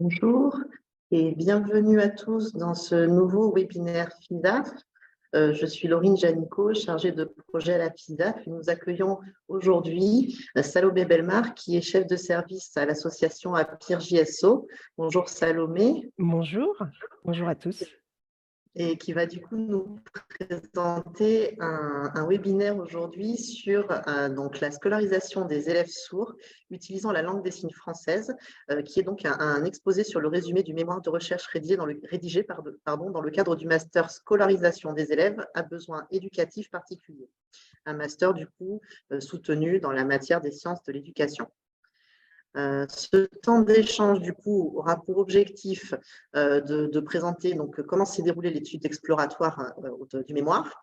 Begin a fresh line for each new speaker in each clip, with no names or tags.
Bonjour et bienvenue à tous dans ce nouveau webinaire FISAF. Je suis Laurine Janicot, chargée de projet à la FISAF, et nous accueillons aujourd'hui Salomé Belmar, qui est chef de service à l'association APIR JSO. Bonjour Salomé.
Bonjour, bonjour à tous.
Et qui va du coup nous présenter un webinaire aujourd'hui sur donc la scolarisation des élèves sourds utilisant la langue des signes française, qui est donc un exposé sur le résumé du mémoire de recherche rédigé dans le cadre du master scolarisation des élèves à besoins éducatifs particuliers. Un master du coup soutenu dans la matière des sciences de l'éducation. Ce temps d'échange, du coup, aura pour objectif de présenter donc, comment s'est déroulée l'étude exploratoire du mémoire,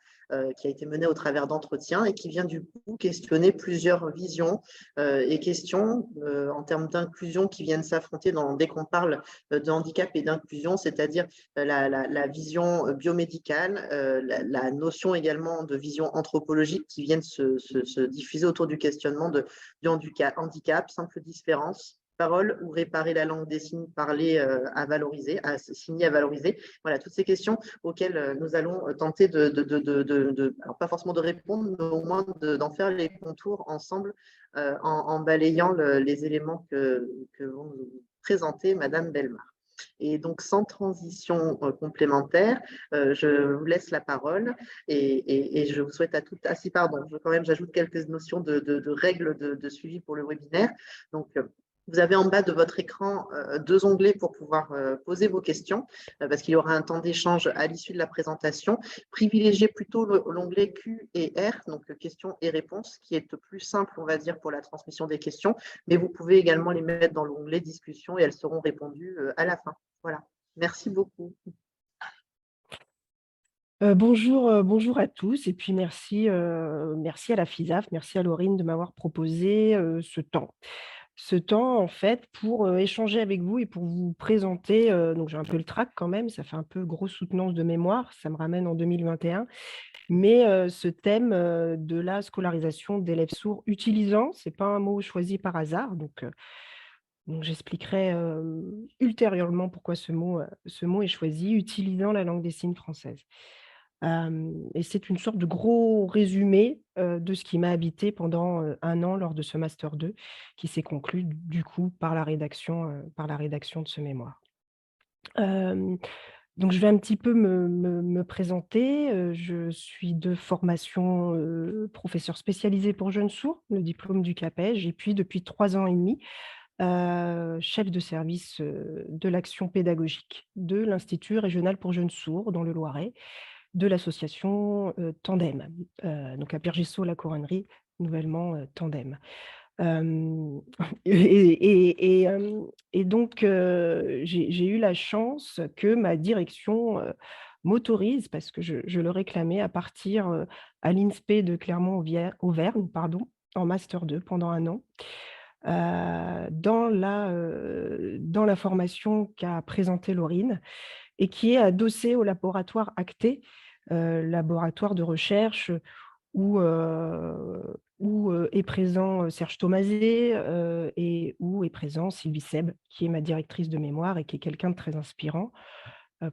qui a été menée au travers d'entretiens et qui vient du coup questionner plusieurs visions et questions en termes d'inclusion qui viennent s'affronter dès qu'on parle de handicap et d'inclusion, c'est-à-dire la vision biomédicale, la notion également de vision anthropologique qui viennent se diffuser autour du questionnement du handicap, simple différence, parole ou réparer la langue des signes parlée à valoriser, à signer à valoriser. Voilà, toutes ces questions auxquelles nous allons tenter alors pas forcément de répondre, mais au moins d'en faire les contours ensemble en balayant les éléments que vont nous présenter Madame Belmar. Et donc, sans transition complémentaire, je vous laisse la parole et je vous souhaite à toutes… Ah si, pardon, j'ajoute quelques notions de règles de suivi pour le webinaire. Donc, vous avez en bas de votre écran deux onglets pour pouvoir poser vos questions, parce qu'il y aura un temps d'échange à l'issue de la présentation. Privilégiez plutôt l'onglet Q et R, donc questions et réponses, qui est le plus simple, on va dire, pour la transmission des questions, mais vous pouvez également les mettre dans l'onglet discussion et elles seront répondues à la fin. Voilà. Merci beaucoup.
Bonjour à tous et puis merci à la FISAF, merci à Laurine de m'avoir proposé ce temps. Ce temps, en fait, pour échanger avec vous et pour vous présenter, donc j'ai un peu le trac quand même, ça fait un peu grosse soutenance de mémoire, ça me ramène en 2021, mais ce thème de la scolarisation d'élèves sourds utilisant, c'est pas un mot choisi par hasard, donc j'expliquerai ultérieurement pourquoi ce mot est choisi, utilisant la langue des signes française. Et c'est une sorte de gros résumé de ce qui m'a habité pendant 1 an lors de ce master 2, qui s'est conclu du coup par la rédaction de ce mémoire. Hem, donc je vais un petit peu me présenter. Je suis de formation professeur spécialisé pour jeunes sourds, le diplôme du CAPEJ, et puis depuis 3 ans et demi, chef de service de l'action pédagogique de l'Institut régional pour jeunes sourds dans le Loiret, de l'association Tandem, donc à Pierre-Gessot-la Couronnerie, nouvellement Tandem. Hem et donc j'ai eu la chance que ma direction m'autorise, parce que je le réclamais, à partir à l'INSPE de Clermont-Auvergne, pardon, en master 2 pendant 1 an, dans la formation qu'a présentée Laurine et qui est adossée au laboratoire ACTE, laboratoire de recherche où est présent Serge Thomasé et où est présent Sylvie Seb, qui est ma directrice de mémoire et qui est quelqu'un de très inspirant,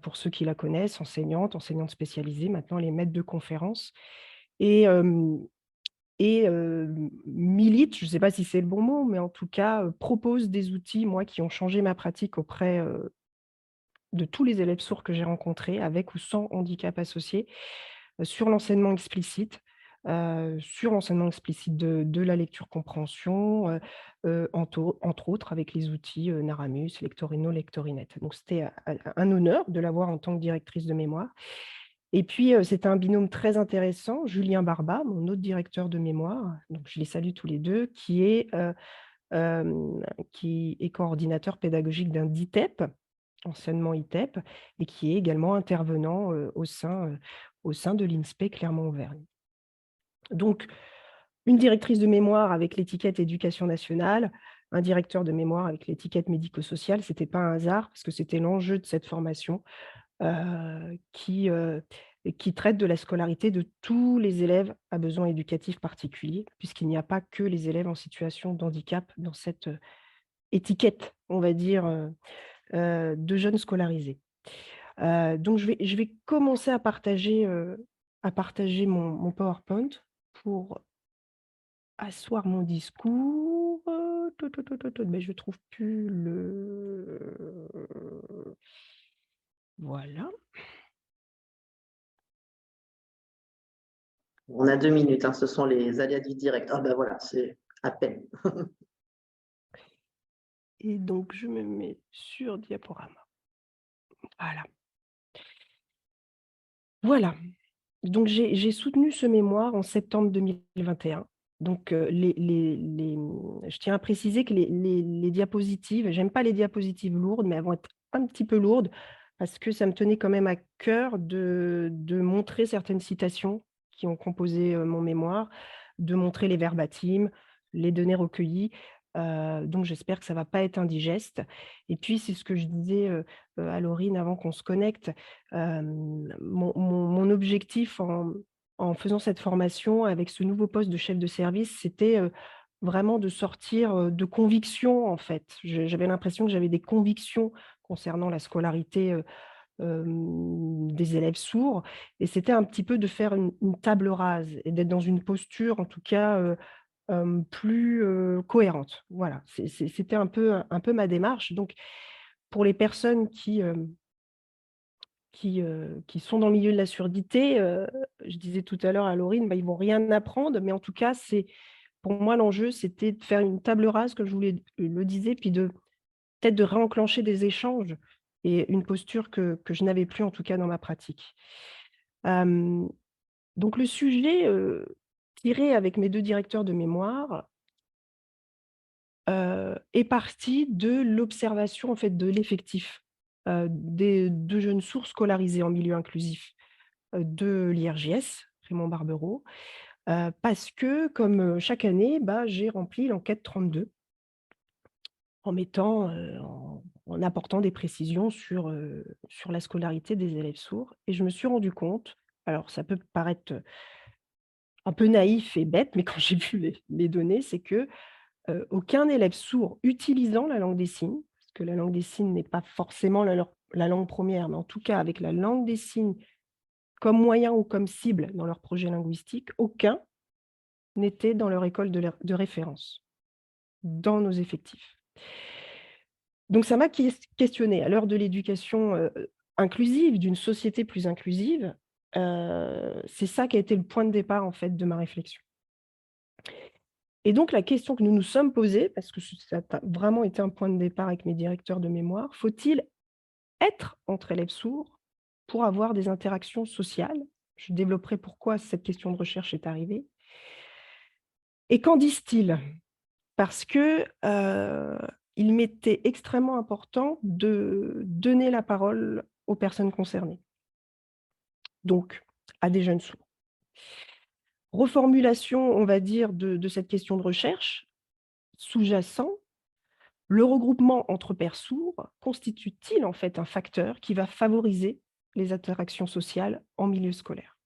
pour ceux qui la connaissent, enseignante spécialisée, maintenant elle est maître de conférences et milite, je ne sais pas si c'est le bon mot, mais en tout cas, propose des outils, moi, qui ont changé ma pratique auprès de tous les élèves sourds que j'ai rencontrés, avec ou sans handicap associé, sur l'enseignement explicite, de la lecture-compréhension, entre autres avec les outils Naramus, Lectorino, Lectorinette. Donc c'était un honneur de l'avoir en tant que directrice de mémoire. Et puis, c'était un binôme très intéressant, Julien Barba, mon autre directeur de mémoire, donc je les salue tous les 2, qui est coordinateur pédagogique d'un DITEP, anciennement ITEP, et qui est également intervenant au sein de l'INSPE Clermont-Auvergne. Donc, une directrice de mémoire avec l'étiquette éducation nationale, un directeur de mémoire avec l'étiquette médico-sociale, ce n'était pas un hasard, parce que c'était l'enjeu de cette formation euh, qui, euh, qui traite de la scolarité de tous les élèves à besoins éducatifs particuliers, puisqu'il n'y a pas que les élèves en situation de handicap dans cette étiquette, on va dire, de jeunes scolarisés. Donc je vais commencer à partager mon PowerPoint pour asseoir mon discours. Mais je trouve plus le voilà.
On a 2 minutes, hein, ce sont les aléas du direct. Ah ben voilà, c'est à peine.
Et donc je me mets sur diaporama. Voilà. Voilà. Donc j'ai soutenu ce mémoire en septembre 2021. Donc je tiens à préciser que les diapositives, j'aime pas les diapositives lourdes, mais elles vont être un petit peu lourdes parce que ça me tenait quand même à cœur de montrer certaines citations qui ont composé, mon mémoire, de montrer les verbatim, les données recueillies, donc j'espère que ça va pas être indigeste. Et puis c'est ce que je disais, à Laurine avant qu'on se connecte. Mon objectif en faisant cette formation avec ce nouveau poste de chef de service, c'était, vraiment de sortir, de convictions, en fait. J'avais l'impression que j'avais des convictions concernant la scolarité, des élèves sourds, et c'était un petit peu de faire une table rase et d'être dans une posture, en tout cas, plus, cohérente. Voilà, c'était un peu ma démarche. Donc pour les personnes qui sont dans le milieu de la surdité, je disais tout à l'heure à Laurine, bah, ils vont rien apprendre, mais en tout cas, pour moi, l'enjeu, c'était de faire une table rase, comme je vous le disais, puis peut-être de réenclencher des échanges et une posture que je n'avais plus, en tout cas, dans ma pratique. Hem, donc le sujet, tiré avec mes 2 directeurs de mémoire, est parti de l'observation, en fait, de l'effectif, de jeunes sourds scolarisés en milieu inclusif. De l'IRJS, Raymond Barberot, parce que comme, chaque année, bah, j'ai rempli l'enquête 32 en mettant, en apportant des précisions sur la scolarité des élèves sourds, et je me suis rendu compte, alors ça peut paraître, un peu naïf et bête, mais quand j'ai vu les données, c'est que, aucun élève sourd utilisant la langue des signes, parce que la langue des signes n'est pas forcément la langue première, mais en tout cas avec la langue des signes comme moyen ou comme cible dans leur projet linguistique, aucun n'était dans leur école de référence, dans nos effectifs. Donc ça m'a questionnée. À l'heure de l'éducation, inclusive, d'une société plus inclusive, c'est ça qui a été le point de départ, en fait, de ma réflexion. Et donc la question que nous nous sommes posées, parce que ça a vraiment été un point de départ avec mes directeurs de mémoire: faut-il être entre élèves sourds pour avoir des interactions sociales? Je développerai pourquoi cette question de recherche est arrivée. Et qu'en disent-ils? Parce que, il m'était extrêmement important de donner la parole aux personnes concernées, donc à des jeunes sourds. Reformulation, on va dire, de cette question de recherche, sous-jacent: le regroupement entre pairs sourds constitue-t-il en fait un facteur qui va favoriser les interactions sociales en milieu scolaire?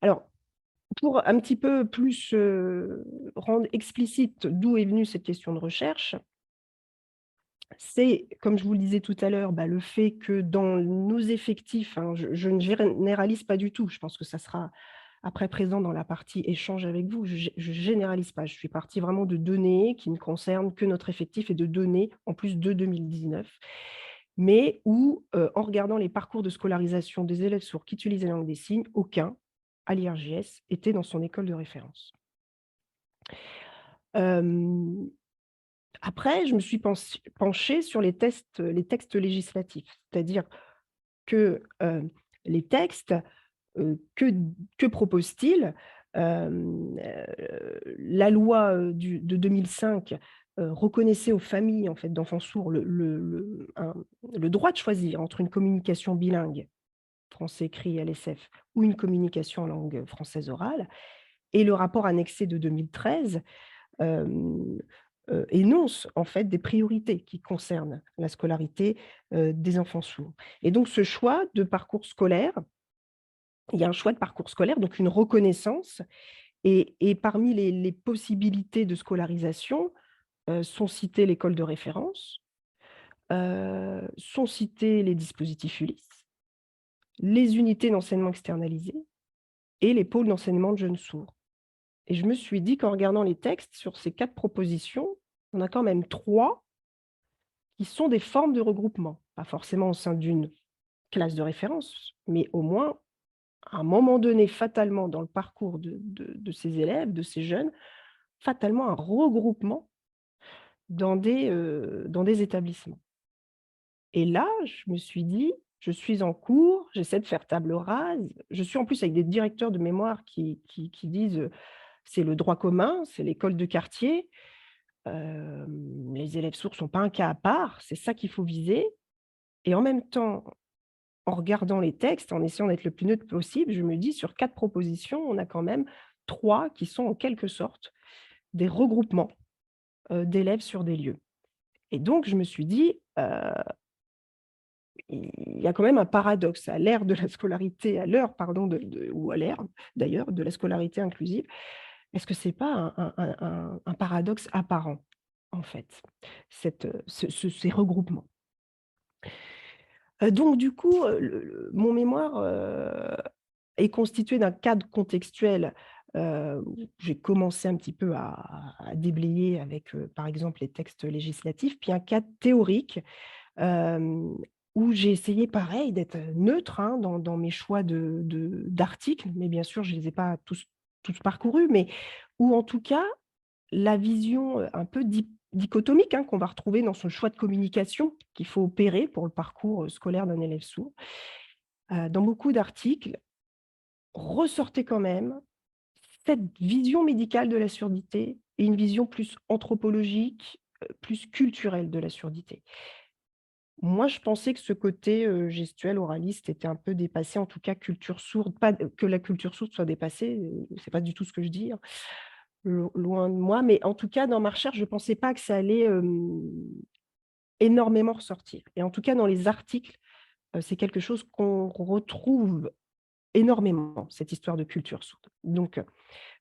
Alors, pour un petit peu plus, rendre explicite d'où est venue cette question de recherche, c'est, comme je vous le disais tout à l'heure, bah, le fait que dans nos effectifs, hein, je ne généralise pas du tout, je pense que ça sera après présent dans la partie échange avec vous, je généralise pas, je suis partie vraiment de données qui ne concernent que notre effectif et de données en plus de 2019, mais où, en regardant les parcours de scolarisation des élèves sourds qui utilisent la langue des signes, aucun, à l'IRJS, était dans son école de référence. Hem Après, je me suis penchée sur les textes législatifs. C'est-à-dire que, les textes, que proposent-ils? La loi, de 2005, reconnaissait aux familles, en fait, d'enfants sourds le droit de choisir entre une communication bilingue, français écrit LSF, ou une communication en langue française orale, et le rapport annexé de 2013 hem, énonce en fait des priorités qui concernent la scolarité, des enfants sourds, et donc ce choix de parcours scolaire, il y a un choix de parcours scolaire, donc une reconnaissance, et parmi les possibilités de scolarisation, sont citées l'école de référence, sont cités les dispositifs ULIS, les unités d'enseignement externalisées et les pôles d'enseignement de jeunes sourds. Et je me suis dit qu'en regardant les textes sur ces 4 propositions, on a quand même 3 qui sont des formes de regroupement. Pas forcément au sein d'une classe de référence, mais au moins, à un moment donné, fatalement dans le parcours de ces élèves, de ces jeunes, fatalement un regroupement dans des établissements. Et là, je me suis dit: «Je suis en cours, j'essaie de faire table rase». Je suis en plus avec des directeurs de mémoire qui disent, «C'est le droit commun, c'est l'école de quartier, les élèves sourds ne sont pas un cas à part, c'est ça qu'il faut viser». Et en même temps, en regardant les textes, en essayant d'être le plus neutre possible, je me dis: «Sur 4 propositions, on a quand même 3 qui sont en quelque sorte des regroupements, d'élèves sur des lieux». Et donc je me suis dit: Il y a quand même un paradoxe à l'ère de la scolarité, à l'heure pardon ou à l'ère d'ailleurs de la scolarité inclusive. Est-ce que c'est pas un paradoxe apparent, en fait, ces regroupements? Donc du coup, mon mémoire, est constitué d'un cadre contextuel, où j'ai commencé un petit peu à déblayer avec, par exemple, les textes législatifs, puis un cadre théorique. Hem, Où j'ai essayé pareil d'être, neutre, hein, dans mes choix d'articles, mais bien sûr je ne les ai pas tous parcourus, mais où en tout cas la vision, un peu dichotomique, hein, qu'on va retrouver dans son choix de communication qu'il faut opérer pour le parcours, scolaire d'un élève sourd. Dans beaucoup d'articles, ressortait quand même cette vision médicale de la surdité et une vision plus anthropologique, plus culturelle de la surdité. Moi, je pensais que ce côté, gestuel, oraliste était un peu dépassé, en tout cas culture sourde, pas que la culture sourde soit dépassée, c'est pas du tout ce que je dis, hein, loin de moi, mais en tout cas dans ma recherche, je pensais pas que ça allait, énormément ressortir et en tout cas dans les articles, c'est quelque chose qu'on retrouve énormément, cette histoire de culture sourde. Donc,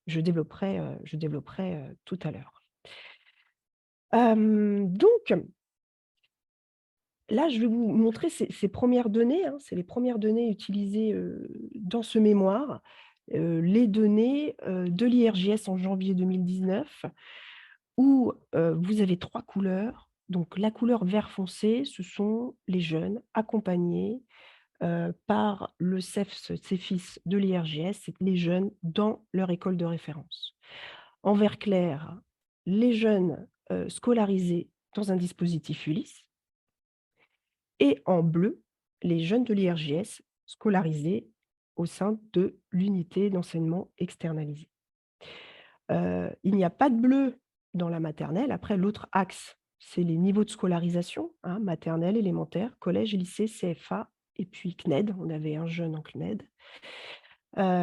je développerai, tout à l'heure. Donc là, je vais vous montrer ces 1 données, hein, c'est les premières données utilisées, dans ce mémoire, les données, de l'IRJS en janvier 2019 où, vous avez 3 couleurs. Donc la couleur vert foncé, ce sont les jeunes accompagnés, par le CEFS-CEFIS de l'IRJS, c'est les jeunes dans leur école de référence. En vert clair, les jeunes, scolarisés dans un dispositif ULIS. Et en bleu, les jeunes de l'IRJS scolarisés au sein de l'unité d'enseignement externalisé. Il n'y a pas de bleu dans la maternelle. Après, l'autre axe, c'est les niveaux de scolarisation, hein, maternelle, élémentaire, collège, lycée, CFA et puis CNED. On avait un jeune en CNED,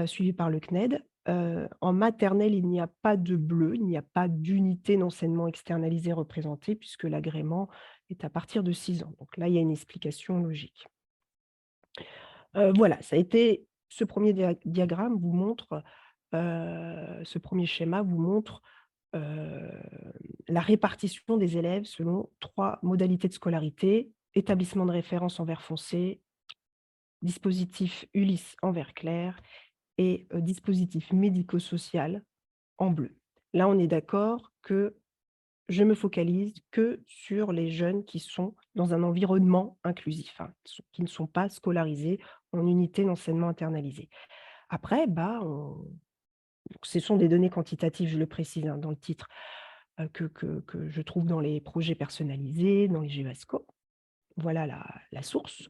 suivi par le CNED. En maternelle, il n'y a pas de bleu, il n'y a pas d'unité d'enseignement externalisé représentée puisque l'agrément est à partir de 6 ans. Donc là, il y a une explication logique. Voilà, ça a été ce premier diagramme vous montre, ce premier schéma vous montre, heu, la répartition des élèves selon 3 modalités de scolarité: établissement de référence en vert foncé, dispositif ULIS en vert clair et dispositif médico-social en bleu. Là, on est d'accord que je me focalise que sur les jeunes qui sont dans un environnement inclusif, hein, qui ne sont pas scolarisés en unité d'enseignement internalisé. Après, bah, ce sont des données quantitatives, je le précise, hein, dans le titre, que je trouve dans les projets personnalisés, dans les GEASCO. Voilà la source.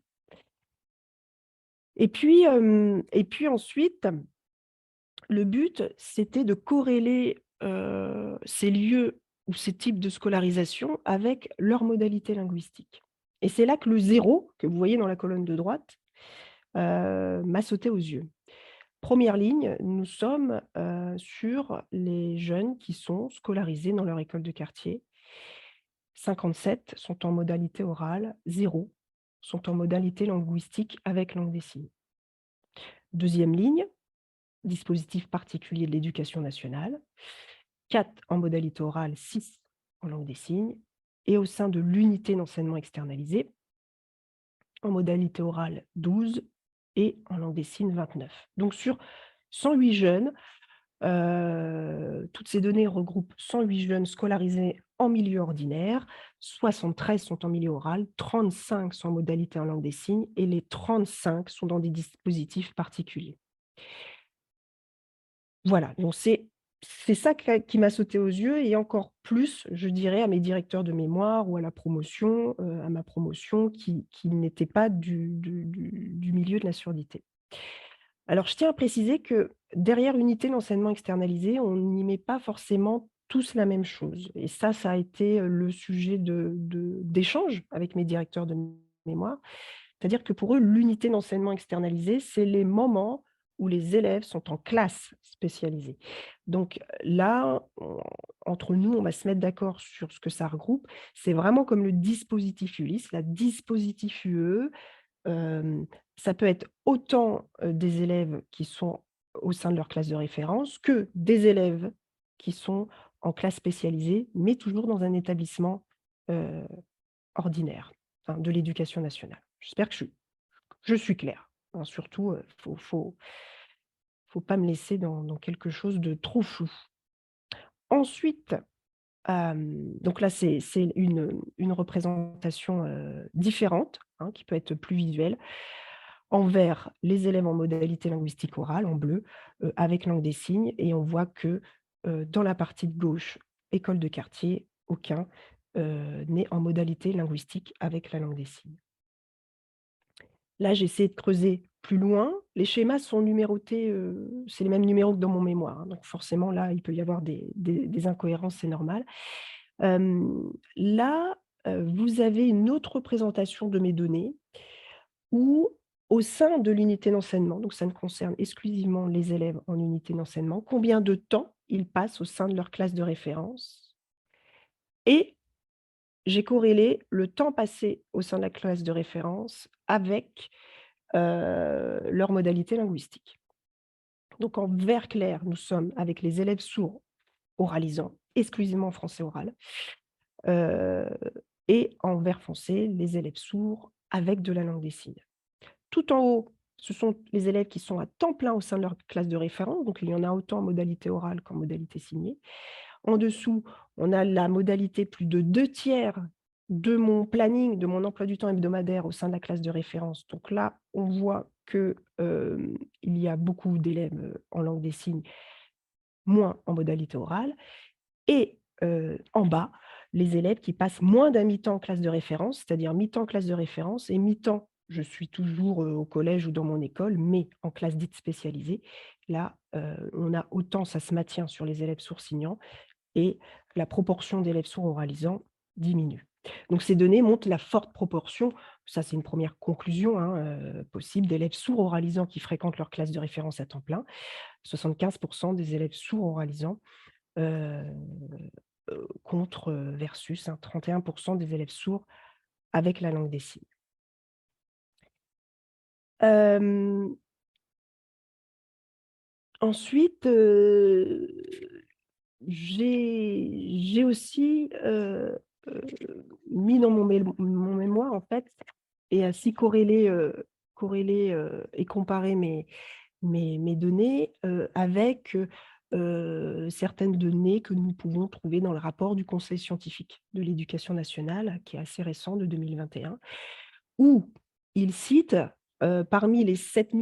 Et puis ensuite, le but, c'était de corréler, ces lieux ou ces types de scolarisation avec leurs modalités linguistiques. Et c'est là que le 0 que vous voyez dans la colonne de droite, m'a sauté aux yeux. Première ligne, nous sommes, sur les jeunes qui sont scolarisés dans leur école de quartier. 57 sont en modalité orale, 0 sont en modalité linguistique avec langue des signes. Deuxième ligne, dispositif particulier de l'éducation nationale, 4 en modalité orale, 6 en langue des signes et au sein de l'unité d'enseignement externalisé, en modalité orale 12 et en langue des signes 29. Donc sur 108 jeunes, toutes ces données regroupent 108 jeunes scolarisés en milieu ordinaire, 73 sont en milieu oral, 35 sont en modalité en langue des signes et les 35 sont dans des dispositifs particuliers. Voilà, donc c'est ça qui m'a sauté aux yeux et encore plus, je dirais, à mes directeurs de mémoire ou à la promotion, à ma promotion qui n'étaient pas du milieu de la surdité. Alors, je tiens à préciser que derrière l'unité d'enseignement externalisé, on n'y met pas forcément tous la même chose et ça a été, le sujet d'échanges avec mes directeurs de mémoire. C'est-à-dire que pour eux, l'unité d'enseignement externalisé, c'est les moments où les élèves sont en classe spécialisée. Donc là, entre nous, on va se mettre d'accord sur ce que ça regroupe. C'est vraiment comme le dispositif ULIS, la dispositif UE. Hem, Ça peut être autant, des élèves qui sont au sein de leur classe de référence que des élèves qui sont en classe spécialisée, mais toujours dans un établissement, heu, ordinaire, enfin de l'éducation nationale. J'espère que je suis claire, hein, surtout, faut pas me laisser dans quelque chose de trop flou. Ensuite, donc là, c'est une représentation, différente, hein, qui peut être plus visuelle, envers les élèves en modalité linguistique orale, en bleu, avec langue des signes et on voit que, dans la partie de gauche, école de quartier, aucun, n'est en modalité linguistique avec la langue des signes. Là, j'ai essayé de creuser plus loin. Les schémas sont numérotés, c'est les mêmes numéros que dans mon mémoire, hein, donc forcément là, il peut y avoir des incohérences, c'est normal. Là, vous avez une autre représentation de mes données où, au sein de l'unité d'enseignement, donc ça ne concerne exclusivement les élèves en unité d'enseignement, combien de temps ils passent au sein de leur classe de référence et j'ai corrélé le temps passé au sein de la classe de référence avec leur modalité linguistique. Donc en vert clair, nous sommes avec les élèves sourds oralisant exclusivement en français oral, heu et en vert foncé, les élèves sourds avec de la langue des signes. Tout en haut, ce sont les élèves qui sont à temps plein au sein de leur classe de référence, donc il y en a autant en modalité orale qu'en modalité signée. En dessous, on a la modalité plus de 2/3 de mon planning, de mon emploi du temps hebdomadaire au sein de la classe de référence. Donc là, on voit que, il y a beaucoup d'élèves, en langue des signes, moins en modalité orale et en bas, les élèves qui passent moins d'un mi-temps en classe de référence, c'est-à-dire mi-temps classe de référence et mi-temps, je suis toujours, au collège ou dans mon école, mais en classe dite spécialisée. Là, on a autant ça se maintient sur les élèves sourds signants et la proportion d'élèves sourds oralisants diminue. Donc ces données montrent la forte proportion, ça c'est une première conclusion, hein, possible, d'élèves sourds oralisants qui fréquentent leur classe de référence à temps plein. 75 des élèves sourds oralisants, heu contre, versus, hein, 31 des élèves sourds avec la langue des signes. Hem, Ensuite, j'ai aussi, heu, mis dans mon mémoire, en fait, et ainsi corrélé, et comparé mes données, avec, certaines données que nous pouvons trouver dans le rapport du Conseil scientifique de l'éducation nationale, qui est assez récent, de 2021, où il cite, parmi les 7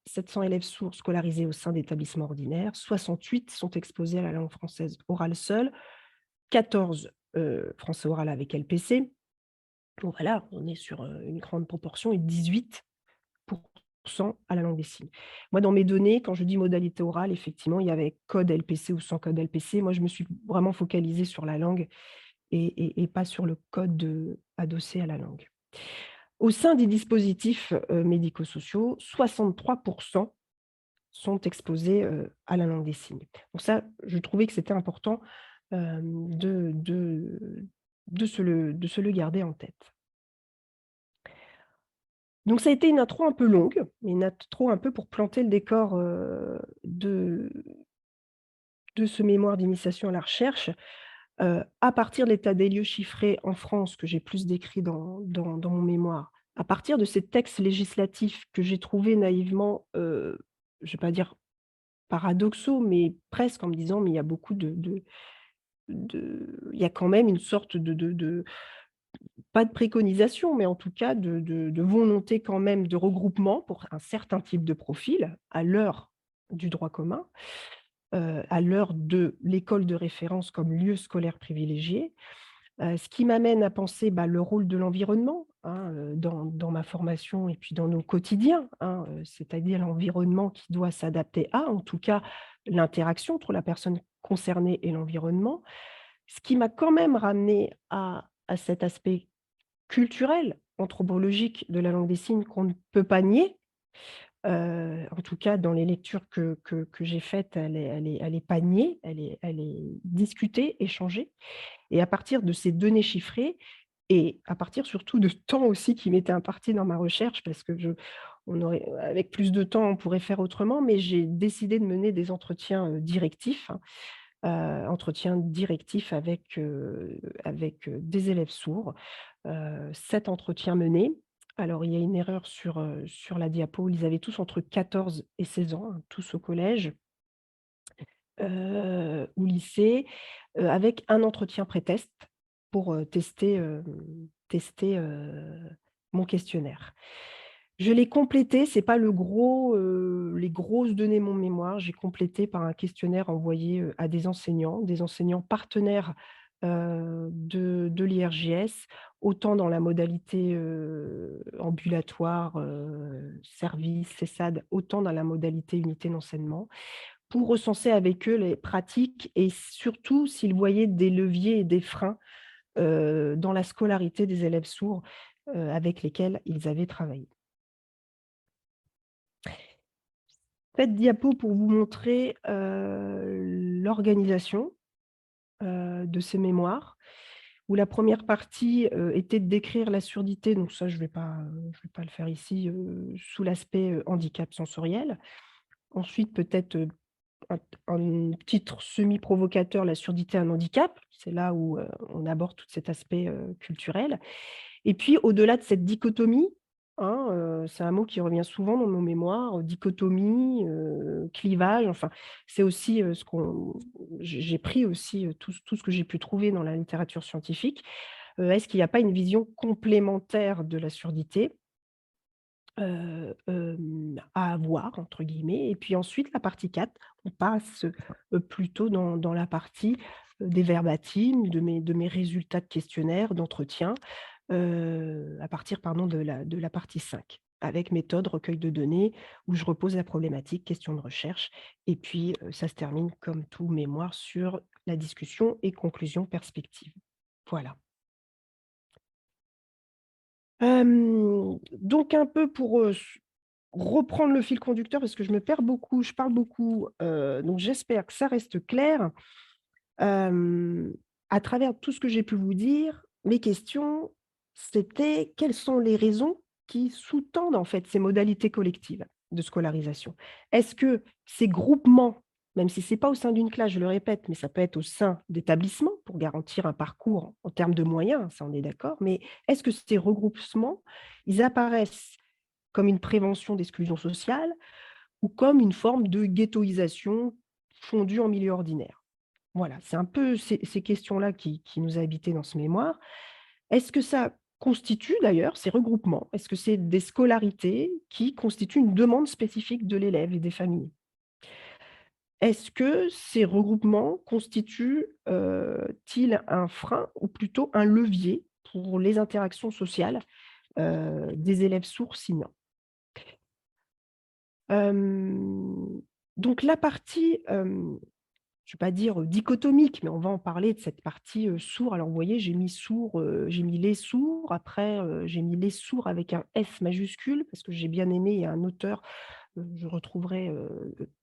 700 élèves sourds scolarisés au sein d'établissements ordinaires, 68 sont exposés à la langue française orale seule, 14, français oral avec LPC. Donc voilà, on est sur, une grande proportion et 18 à la langue des signes. Moi, dans mes données, quand je dis modalité orale, effectivement, il y avait code LPC ou sans code LPC. Moi, je me suis vraiment focalisée sur la langue et pas sur le code, adossé à la langue. Au sein des dispositifs, médico-sociaux, 63 sont exposés, à la langue des signes. Donc ça, je trouvais que c'était important, de se le garder en tête. Donc ça a été une intro un peu longue, mais une intro un peu pour planter le décor, de ce mémoire d'initiation à la recherche. À partir de l'état des lieux chiffré en France, que j'ai plus décrit dans mon mémoire, à partir de ces textes législatifs que j'ai trouvés naïvement, je ne vais pas dire paradoxaux, mais presque, en me disant: «Mais il y a beaucoup il y a quand même une sorte de pas de préconisation, mais en tout cas de volonté quand même de regroupement pour un certain type de profil, à l'heure du droit commun, à l'heure de l'école de référence comme lieu scolaire privilégié». Ce qui m'amène à penser, bah, le rôle de l'environnement, hein, dans ma formation et puis dans nos quotidiens, hein, c'est-à-dire l'environnement qui doit s'adapter à, en tout cas, l'interaction entre la personne concernée et l'environnement. Ce qui m'a quand même ramené à cet aspect culturel, anthropologique de la langue des signes qu'on ne peut pas nier. En tout cas, dans les lectures que j'ai faites, elle est pas niée, elle est discutée, échangée. Et à partir de ces données chiffrées et à partir surtout de temps aussi qui m'était imparti dans ma recherche, parce que on aurait avec plus de temps, on pourrait faire autrement, mais j'ai décidé de mener des entretiens, directifs, hein, entretiens directifs avec des élèves sourds. 7 entretiens menés. Alors il y a une erreur sur la diapo, ils avaient tous entre 14 et 16 ans, hein, tous au collège, ou lycée, avec un entretien pré-test pour, tester, mon questionnaire. Je l'ai complété, c'est pas les grosses données de mon mémoire. J'ai complété par un questionnaire envoyé, à des enseignants partenaires, de l'IRJS, autant dans la modalité, ambulatoire, service, CESAD, autant dans la modalité unité d'enseignement, pour recenser avec eux les pratiques et surtout s'ils voyaient des leviers et des freins, dans la scolarité des élèves sourds, avec lesquels ils avaient travaillé. Cette diapo pour vous montrer, l'organisation, de ces mémoires, où la première partie, était de décrire la surdité, donc ça je vais pas le faire ici, sous l'aspect, handicap sensoriel. Ensuite peut-être, un un titre semi-provocateur, la surdité, un handicap. C'est là où, on aborde tout cet aspect, culturel. Et puis au-delà de cette dichotomie, hein, c'est un mot qui revient souvent dans nos mémoires, dichotomie, clivage, enfin, c'est aussi, ce qu'on j'ai pris aussi, tout ce que j'ai pu trouver dans la littérature scientifique. Est-ce qu'il n'y a pas une vision complémentaire de la surdité, «à avoir» entre guillemets? Et puis ensuite la partie 4, on passe, plutôt dans la partie, des verbatims, de mes résultats de questionnaire, d'entretien, à partir, pardon, de la partie 5, avec méthode, recueil de données, où je repose la problématique, question de recherche et puis, ça se termine comme tout mémoire sur la discussion et conclusion perspective. Voilà. Donc un peu pour, reprendre le fil conducteur parce que je me perds beaucoup, je parle beaucoup, donc j'espère que ça reste clair. Hem, à travers tout ce que j'ai pu vous dire, mes questions, c'était: quelles sont les raisons qui sous-tendent, en fait, ces modalités collectives de scolarisation? Est-ce que ces groupements, même si c'est pas au sein d'une classe, je le répète, mais ça peut être au sein d'établissements pour garantir un parcours en termes de moyens, ça on est d'accord, mais est-ce que ces regroupements, ils apparaissent comme une prévention d'exclusion sociale ou comme une forme de ghettoisation fondue en milieu ordinaire? Voilà, c'est un peu ces questions-là qui nous a habités dans ce mémoire. Est-ce que ça constitue d'ailleurs, ces regroupements, est-ce que c'est des scolarités qui constituent une demande spécifique de l'élève et des familles? Est-ce que ces regroupements constituent, ils un frein ou plutôt un levier pour les interactions sociales, des élèves sourds signants? Hem, donc la partie, je ne vais pas dire, dichotomique, mais on va en parler de cette partie, sourd. Alors vous voyez, j'ai mis les sourds, après, j'ai mis les sourds avec un F majuscule parce que j'ai bien aimé, il y a un auteur, je retrouverai,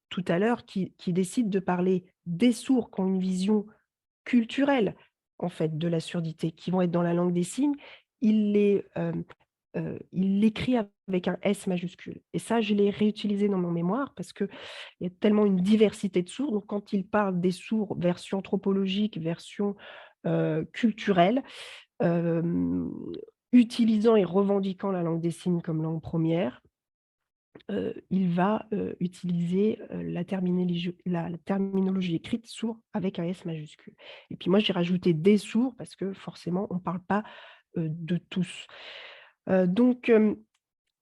tout à l'heure, qui décide de parler des sourds qui ont une vision culturelle, en fait, de la surdité, qui vont être dans la langue des signes. Il les, il l'écrit avec un S majuscule et ça, je l'ai réutilisé dans mon mémoire parce qu'il y a tellement une diversité de sourds. Donc quand il parle des sourds version anthropologique, version, culturelle, hem, utilisant et revendiquant la langue des signes comme langue première, il va, utiliser, la terminologie écrite sourd avec un S majuscule et puis moi, j'ai rajouté des sourds parce que forcément, on ne parle pas, de tous. Donc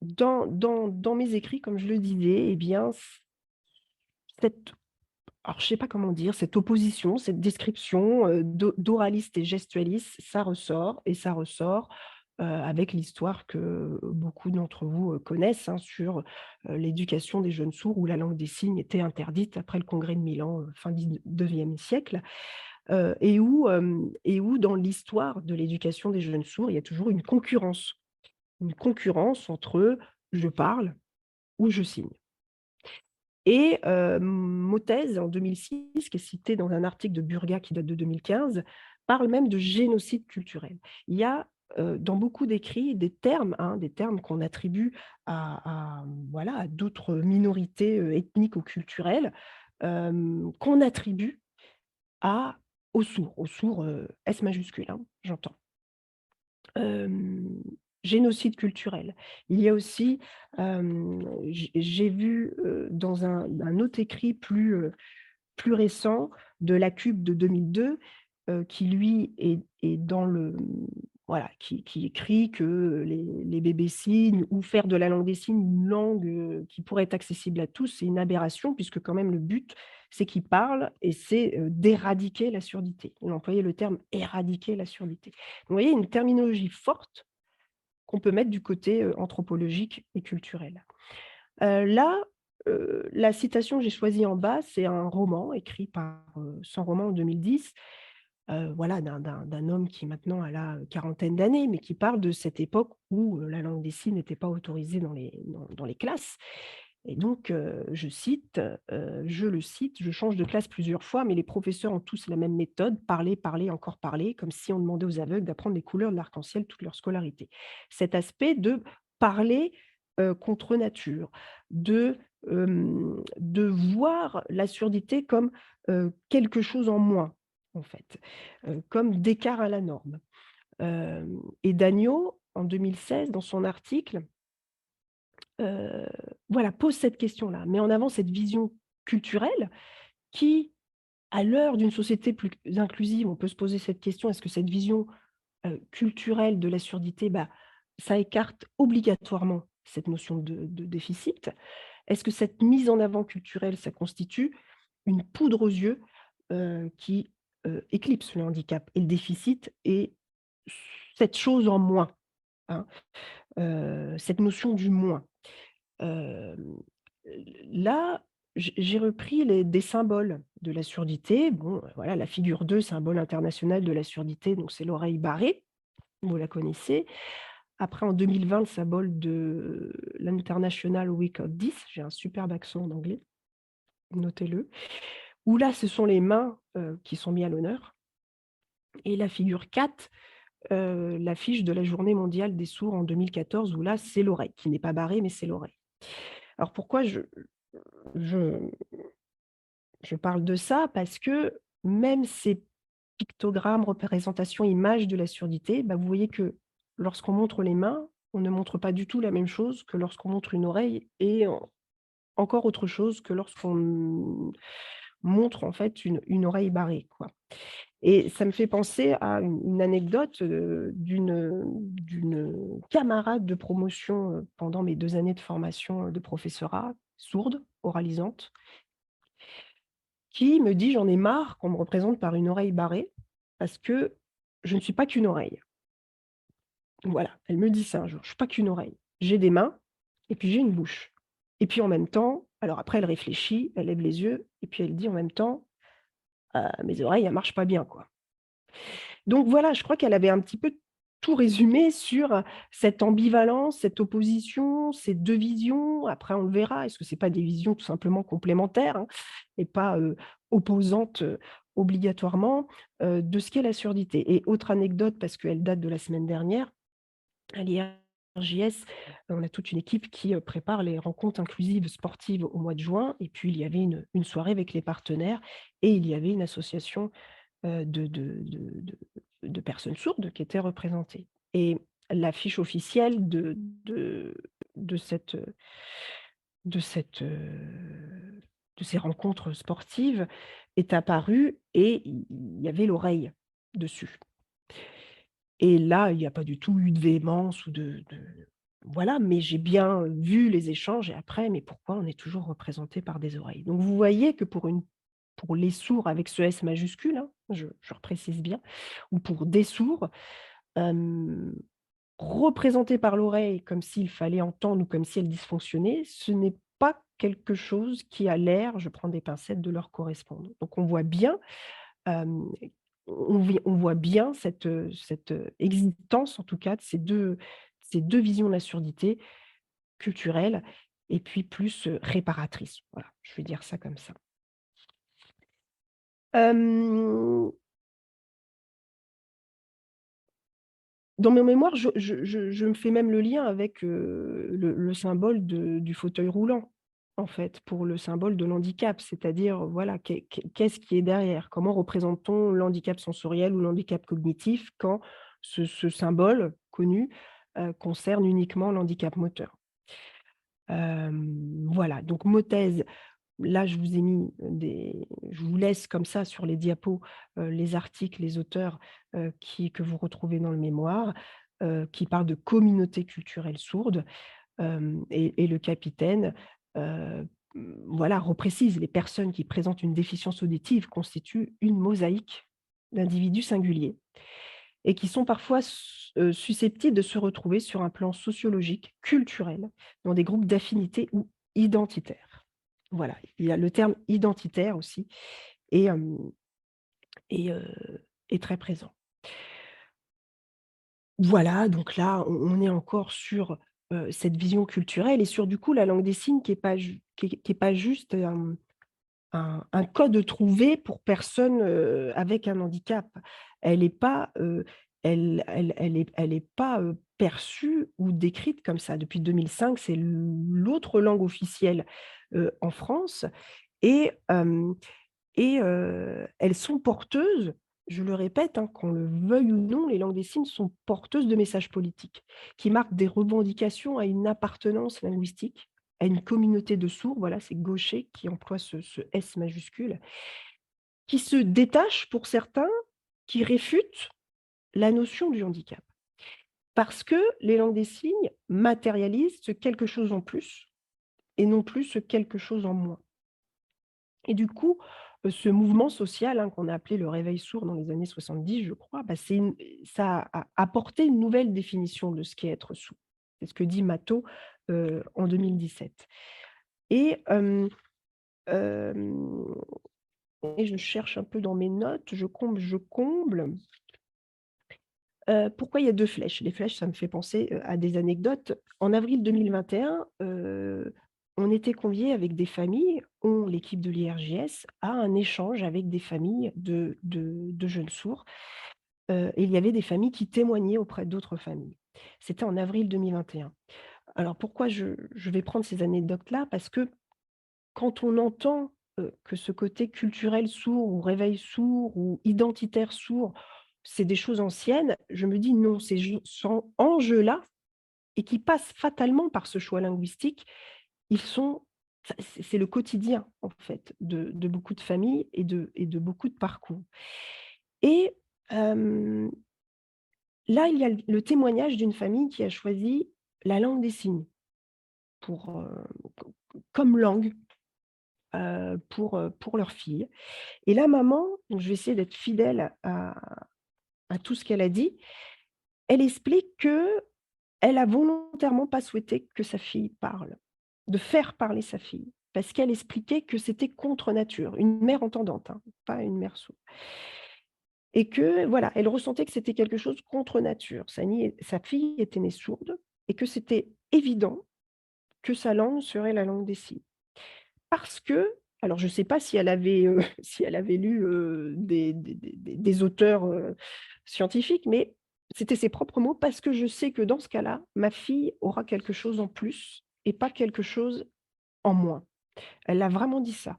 dans mes écrits, comme je le disais et bien, cette alors je sais pas comment dire, cette opposition, cette description, d'oraliste et gestualiste, ça ressort et ça ressort, avec l'histoire que beaucoup d'entre vous, connaissent, hein, sur, l'éducation des jeunes sourds où la langue des signes était interdite après le congrès de Milan, fin 19e siècle, et où dans l'histoire de l'éducation des jeunes sourds, il y a toujours une concurrence entre je parle ou je signe. Et Mottez, en 2006, qui est cité dans un article de Burga qui date de 2015, parle même de génocide culturel. Il y a, dans beaucoup d'écrits des termes, hein, des termes qu'on attribue voilà, à d'autres minorités, ethniques ou culturelles, qu'on attribue à aux sourds, S majuscule, hein, j'entends. Hem, Génocide culturel. Il y a aussi, j'ai vu, dans un autre écrit plus récent de Lacube de 2002, qui lui est dans voilà, qui écrit que les bébés signes ou faire de la langue des signes une langue, qui pourrait être accessible à tous, c'est une aberration puisque quand même le but, c'est qu'ils parlent et c'est, d'éradiquer la surdité. Il employait le terme «éradiquer la surdité». Vous voyez, une terminologie forte qu'on peut mettre du côté, anthropologique et culturel. Là, la citation que j'ai choisie en bas, c'est un roman écrit par, son roman en 2010, voilà, d'un homme qui maintenant a la quarantaine d'années, mais qui parle de cette époque où, la langue des signes n'était pas autorisée dans les classes et donc je le cite: «Je change de classe plusieurs fois, mais les professeurs ont tous la même méthode, parler, parler, encore parler, comme si on demandait aux aveugles d'apprendre les couleurs de l'arc-en-ciel toute leur scolarité». Cet aspect de parler, contre nature, de voir la surdité comme, quelque chose en moins, en fait, comme d'écart à la norme. Et Dagneau, en 2016, dans son article, heu, voilà, pose cette question-là, met en avant cette vision culturelle qui, à l'heure d'une société plus inclusive, on peut se poser cette question: est-ce que cette vision, culturelle de la surdité, bah, ça écarte obligatoirement cette notion de déficit? Est-ce que cette mise en avant culturelle, ça constitue une poudre aux yeux, qui, éclipse le handicap et le déficit et cette chose en moins, hein, cette notion du moins? Hem, Là, j'ai repris des symboles de la surdité. Bon, voilà, la figure 2, symbole international de la surdité, donc c'est l'oreille barrée, vous la connaissez. Après, en 2020, le symbole de l'International Week of This, j'ai un superbe accent en anglais, notez-le, où là, ce sont les mains, qui sont mis à l'honneur et la figure 4, l'affiche de la journée mondiale des sourds en 2014 où là, c'est l'oreille qui n'est pas barrée, mais c'est l'oreille. Alors pourquoi je je parle de ça? Parce que même ces pictogrammes, représentations, images de la surdité, bah, vous voyez que lorsqu'on montre les mains, on ne montre pas du tout la même chose que lorsqu'on montre une oreille et encore autre chose que lorsqu'on montre en fait une oreille barrée, quoi. Et ça me fait penser à une anecdote, d'une camarade de promotion, pendant mes 2 années de formation, de professorat, sourde, oralisante, qui me dit: «J'en ai marre qu'on me représente par une oreille barrée parce que je ne suis pas qu'une oreille». Voilà, elle me dit ça un jour: «Je suis pas qu'une oreille. J'ai des mains et puis j'ai une bouche et puis en même temps», alors après elle réfléchit, elle lève les yeux et puis elle dit en même temps: «Mes oreilles, elles marchent pas bien, quoi». Donc voilà, je crois qu'elle avait un petit peu tout résumé sur, cette ambivalence, cette opposition, ces 2 visions. Après on le verra, est-ce que c'est pas des visions tout simplement complémentaires, hein, et pas, opposantes, obligatoirement, de ce qu'est la surdité. Et autre anecdote parce qu'elle date de la semaine dernière, elle est JS, on a toute une équipe qui, prépare les rencontres inclusives sportives au mois de juin et puis il y avait une soirée avec les partenaires et il y avait une association, de personnes sourdes qui étaient représentées et l'affiche officielle de cette, de cette, de ces rencontres sportives est apparue et il y avait l'oreille dessus. Et là, il y a pas du tout eu de véhémence ou voilà, mais j'ai bien vu les échanges et après: «Mais pourquoi on est toujours représenté par des oreilles?» Donc vous voyez que pour les sourds avec ce S majuscule, hein, je reprécise bien, ou pour des sourds, hem, représentés par l'oreille comme s'il fallait entendre ou comme si elle dysfonctionnait, ce n'est pas quelque chose qui a l'air, je prends des pincettes, de leur correspondre. Donc on voit bien Hem, on voit bien cette existence en tout cas de ces deux visions de la surdité, culturelle et puis plus, réparatrice. Voilà, je vais dire ça comme ça. Hem, dans mes mémoires, je me fais même le lien avec, le symbole du fauteuil roulant, en fait, pour le symbole de l'handicap. C'est-à-dire, voilà, qu'est-ce qui est derrière? Comment représente-t-on l'handicap sensoriel ou l'handicap cognitif quand ce symbole connu, concerne uniquement l'handicap moteur? Voilà, donc mothèse, là, je vous laisse comme ça sur les diapos, les articles, les auteurs, que vous retrouvez dans le mémoire, qui parlent de communauté culturelle sourde, et le capitaine, voilà, reprécise: «Les personnes qui présentent une déficience auditive constituent une mosaïque d'individus singuliers et qui sont parfois susceptibles de se retrouver sur un plan sociologique, culturel, dans des groupes d'affinité ou identitaires». Voilà, il y a le terme identitaire aussi et hem et est très présent. Voilà, donc là, on est encore sur, cette vision culturelle et sur du coup la langue des signes qui est pas juste, un code trouvé pour personnes, avec un handicap. Elle est pas, elle est pas, perçue ou décrite comme ça. Depuis 2005, c'est l'autre langue officielle, en France et elles sont porteuses, je le répète, hein, qu'on le veuille ou non, les langues des signes sont porteuses de messages politiques, qui marquent des revendications à une appartenance linguistique, à une communauté de sourds, voilà, c'est Gaucher qui emploie ce S majuscule, qui se détachent pour certains, qui réfutent la notion du handicap. Parce que les langues des signes matérialisent ce quelque chose en plus et non plus ce quelque chose en moins. Et du coup, ce mouvement social, hein, qu'on a appelé le réveil sourd dans les années 70, je crois, bah, ça a apporté une nouvelle définition de ce qu'est être sourd. C'est ce que dit Matteux, en 2017. Et hem et je cherche un peu dans mes notes, je comble. Pourquoi il y a 2 flèches? Les flèches, ça me fait penser, à des anecdotes. En avril 2021, on était conviés avec des familles, l'équipe de l'IRJS, à un échange avec des familles de jeunes sourds, et il y avait des familles qui témoignaient auprès d'autres familles. C'était en avril 2021. Alors pourquoi je vais prendre ces anecdotes-là? Parce que quand on entend, que ce côté culturel sourd ou réveil sourd ou identitaire sourd, c'est des choses anciennes, je me dis: «Non, ces enjeux-là et qui passent fatalement par ce choix linguistique, ils sont ça c'est le quotidien, en fait, de beaucoup de familles et de beaucoup de parcours». Et hem, là, il y a le témoignage d'une famille qui a choisi la langue des signes pour, comme langue, pour leur fille. Et la maman, donc je vais essayer d'être fidèle à tout ce qu'elle a dit, elle explique qu'elle a volontairement pas souhaité que sa fille parle, de faire parler sa fille, parce qu'elle expliquait que c'était contre nature, une mère entendante, hein, pas une mère sourde et que voilà, elle ressentait que c'était quelque chose contre nature. Sa fille était née sourde et que c'était évident que sa langue serait la langue des signes. Parce que alors je ne sais pas si elle avait, si elle avait lu, des auteurs, scientifiques, mais C'était ses propres mots: «Parce que je sais que dans ce cas-là, ma fille aura quelque chose en plus et pas quelque chose en moins». Elle a vraiment dit ça.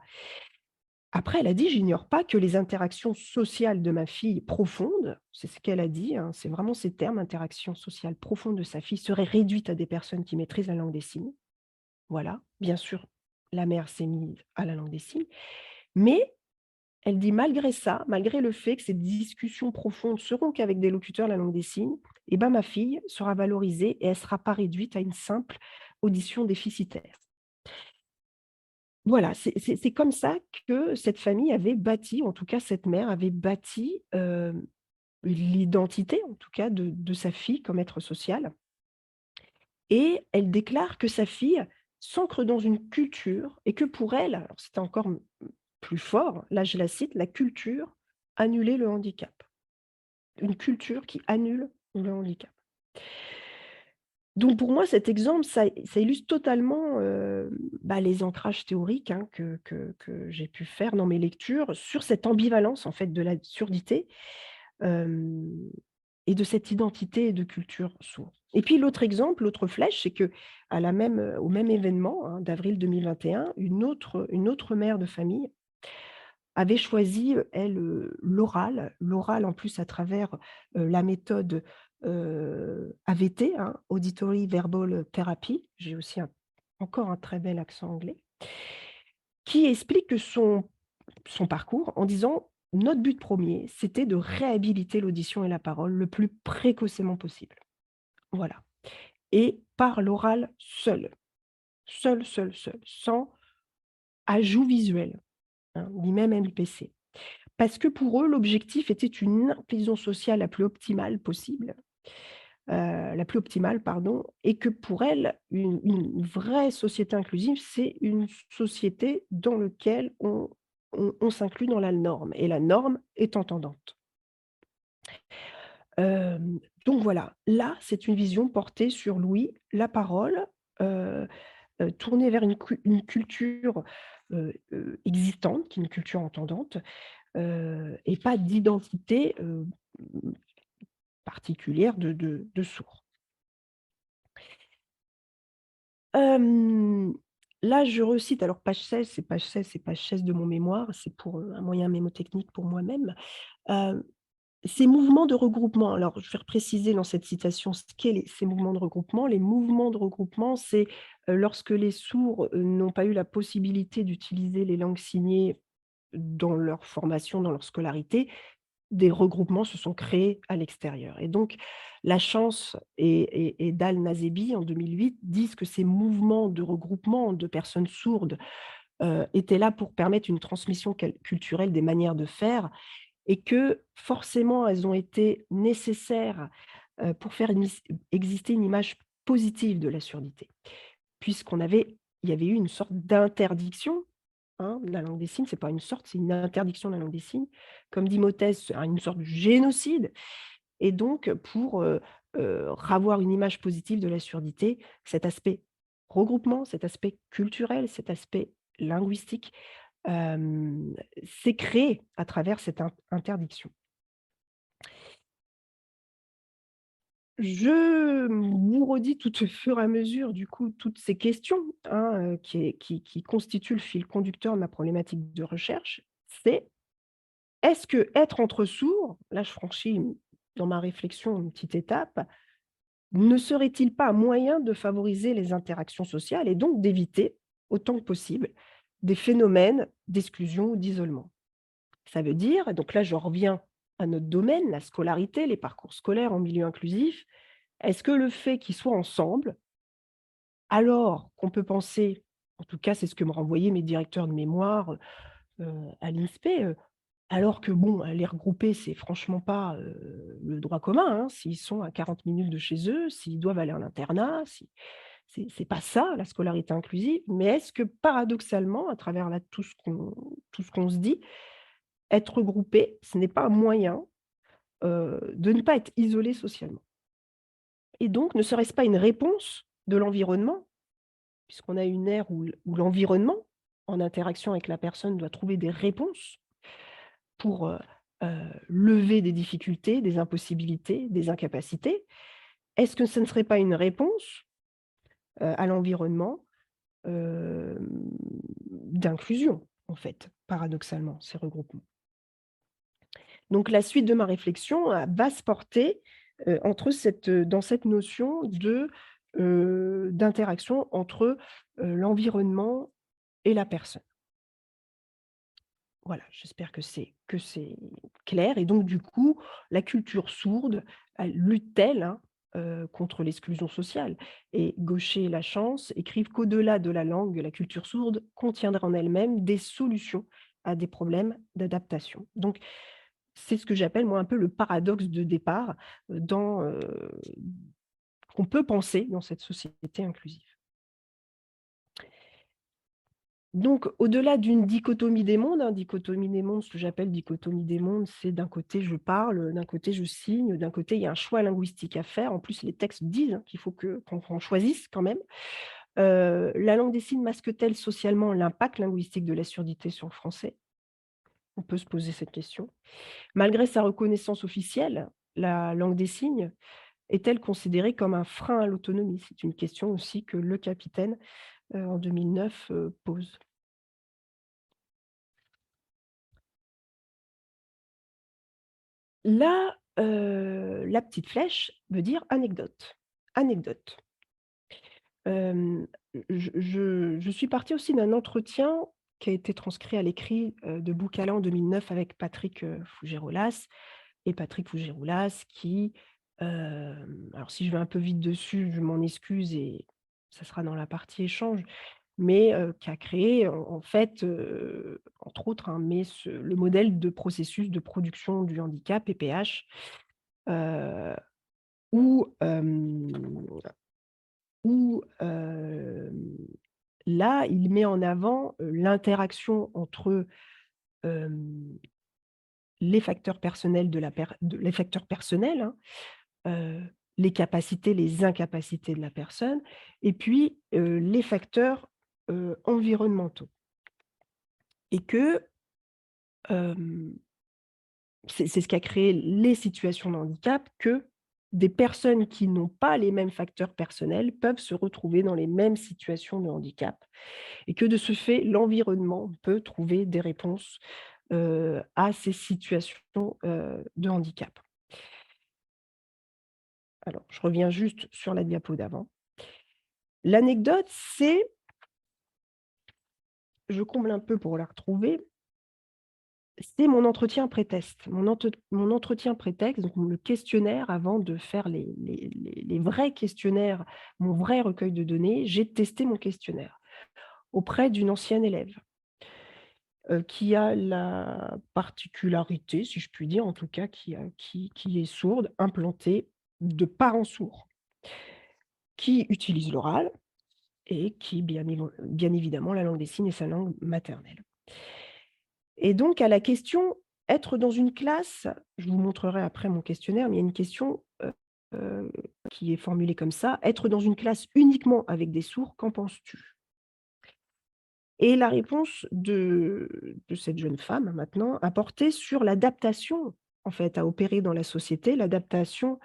Après, elle a dit: «J'ignore pas que les interactions sociales de ma fille profondes», c'est ce qu'elle a dit, hein, c'est vraiment ces termes, «interactions sociales profondes de sa fille seraient réduites à des personnes qui maîtrisent la langue des signes». Voilà, bien sûr, la mère s'est mise à la langue des signes, mais elle dit: «Malgré ça, malgré le fait que ces discussions profondes seront qu'avec des locuteurs de la langue des signes, et ben, ma fille sera valorisée et elle ne sera pas réduite à une simple audition déficitaire». Voilà, c'est comme ça que cette famille avait bâti, en tout cas cette mère avait bâti, l'identité, en tout cas de sa fille comme être social, et elle déclare que sa fille s'ancre dans une culture et que pour elle, alors c'était encore plus fort, là je la cite: «La culture annulait le handicap». Une culture qui annule le handicap. Donc pour moi, cet exemple, ça illustre totalement, les ancrages théoriques, hein, que j'ai pu faire dans mes lectures sur cette ambivalence, en fait, de la surdité, hem et de cette identité de culture sourde. Et puis l'autre exemple, l'autre flèche, c'est qu'à la même, au même événement, hein, d'avril 2021, une autre mère de famille avait choisi, elle, l'oral. L'oral en plus à travers, la méthode, AVT, hein, Auditory Verbal Therapy. J'ai aussi encore un très bel accent anglais, qui explique que son parcours en disant: «Notre but premier, c'était de réhabiliter l'audition et la parole le plus précocement possible». Voilà, et par l'oral seul, seul, seul, seul, sans ajout visuel, hein, ni même MPC. Parce que pour eux, l'objectif était une inclusion sociale la plus optimale, pardon, et que pour elles, une vraie société inclusive, c'est une société dans lequel on s'inclut dans la norme et la norme est entendante. Hem, donc voilà, là, c'est une vision portée sur l'ouïe, la parole, heu tournée vers une culture, existante, qui est une culture entendante, et pas d'identité, particulière de sourds. Hem, Là, je recite, alors page 16 de mon mémoire, c'est pour, un moyen mémotechnique pour moi-même. Heu, Ces mouvements de regroupement, alors je vais repréciser dans cette citation ce qu'est ces mouvements de regroupement. Les mouvements de regroupement, c'est, lorsque les sourds, n'ont pas eu la possibilité d'utiliser les langues signées dans leur formation, dans leur scolarité, des regroupements se sont créés à l'extérieur, et donc la Chance et Dal Nazebi en 2008 disent que ces mouvements de regroupement de personnes sourdes, étaient là pour permettre une transmission culturelle des manières de faire, et que forcément elles ont été nécessaires, pour faire exister une image positive de la surdité. Il y avait eu une sorte d'interdiction, hein, de la langue des signes, c'est pas une sorte, c'est une interdiction de la langue des signes. Comme dit Mottez, c'est une sorte de génocide, et donc pour, ravoir une image positive de la surdité, cet aspect regroupement, cet aspect culturel, cet aspect linguistique, s'est créé à travers cette interdiction. Je vous redis tout au fur et à mesure, du coup, toutes ces questions, hein, qui constituent le fil conducteur de ma problématique de recherche. C'est: est-ce que être entre sourds, là je franchis dans ma réflexion une petite étape, ne serait-il pas un moyen de favoriser les interactions sociales et donc d'éviter, autant que possible, des phénomènes d'exclusion ou d'isolement? Ça veut dire, donc là je reviens à notre domaine, la scolarité, les parcours scolaires en milieu inclusif, est-ce que le fait qu'ils soient ensemble, alors qu'on peut penser, en tout cas c'est ce que me renvoyaient mes directeurs de mémoire, à l'INSPE, alors que bon, les regrouper, c'est franchement pas, le droit commun, hein. S'ils sont à 40 minutes de chez eux, s'ils doivent aller en internat, si c'est pas ça la scolarité inclusive, mais est-ce que paradoxalement, à travers là tout ce qu'on se dit, être regroupé, ce n'est pas un moyen, de ne pas être isolé socialement? Et donc ne serait-ce pas une réponse de l'environnement, puisqu'on a une ère où l'environnement, en interaction avec la personne, doit trouver des réponses pour, lever des difficultés, des impossibilités, des incapacités. Est-ce que ce ne serait pas une réponse, à l'environnement, hem, d'inclusion, en fait, paradoxalement, ces regroupements? Donc la suite de ma réflexion, va se porter, dans cette notion d'interaction entre, l'environnement et la personne. Voilà, j'espère que c'est clair et donc du coup, la culture sourde, elle lutte-t-elle, hein, contre l'exclusion sociale? Et Gaucher et Lachance écrivent qu'au-delà de la langue, la culture sourde contiendra en elle-même des solutions à des problèmes d'adaptation. Donc c'est ce que j'appelle moi un peu le paradoxe de départ, dans, qu'on peut penser dans cette société inclusive. Donc, au-delà d'une dichotomie des mondes, hein, dichotomie des mondes, ce que j'appelle dichotomie des mondes, c'est d'un côté je parle, d'un côté je signe, d'un côté il y a un choix linguistique à faire. En plus, les textes disent hein, qu'il faut qu'on choisisse quand même. La langue des signes masque-t-elle socialement l'impact linguistique de la surdité sur le français? On peut se poser cette question. Malgré sa reconnaissance officielle, la langue des signes est-elle considérée comme un frein à l'autonomie? C'est une question aussi que Le Capitaine, en 2009, pose. Là, la petite flèche veut dire anecdote. Anecdote. Hem, je suis partie aussi d'un entretien qui a été transcrit à l'écrit, de Boucala en 2009 avec Patrick, Fougerolas et Patrick Fougerolas qui, alors si je vais un peu vite dessus, je m'en excuse et ça sera dans la partie échange, mais qui a créé en fait, entre autres, hein, mais le modèle de processus de production du handicap, PPH, heu, où, là, il met en avant, l'interaction entre, hem, les facteurs personnels les facteurs personnels, hein, heu, les capacités, les incapacités de la personne et puis, les facteurs, environnementaux et que, hem c'est ce qui a créé les situations de handicap, que des personnes qui n'ont pas les mêmes facteurs personnels peuvent se retrouver dans les mêmes situations de handicap et que de ce fait, l'environnement peut trouver des réponses, à ces situations, de handicap. Alors, je reviens juste sur la diapo d'avant. L'anecdote, c'est je comble un peu pour la retrouver. C'est mon entretien pré-test. Mon entretien pré-texte, donc le questionnaire avant de faire les vrais questionnaires, mon vrai recueil de données, j'ai testé mon questionnaire auprès d'une ancienne élève, qui a la particularité, si je puis dire, en tout cas qui est sourde, implantée, de parents sourds, qui utilise l'oral et qui bien évidemment la langue des signes est sa langue maternelle. Et donc à la question: «Être dans une classe», je vous montrerai après mon questionnaire, mais il y a une question, heu, qui est formulée comme ça: «Être dans une classe uniquement avec des sourds, qu'en penses-tu?» Et la réponse de cette jeune femme maintenant a porté sur l'adaptation, en fait, à opérer dans la société, l'adaptation,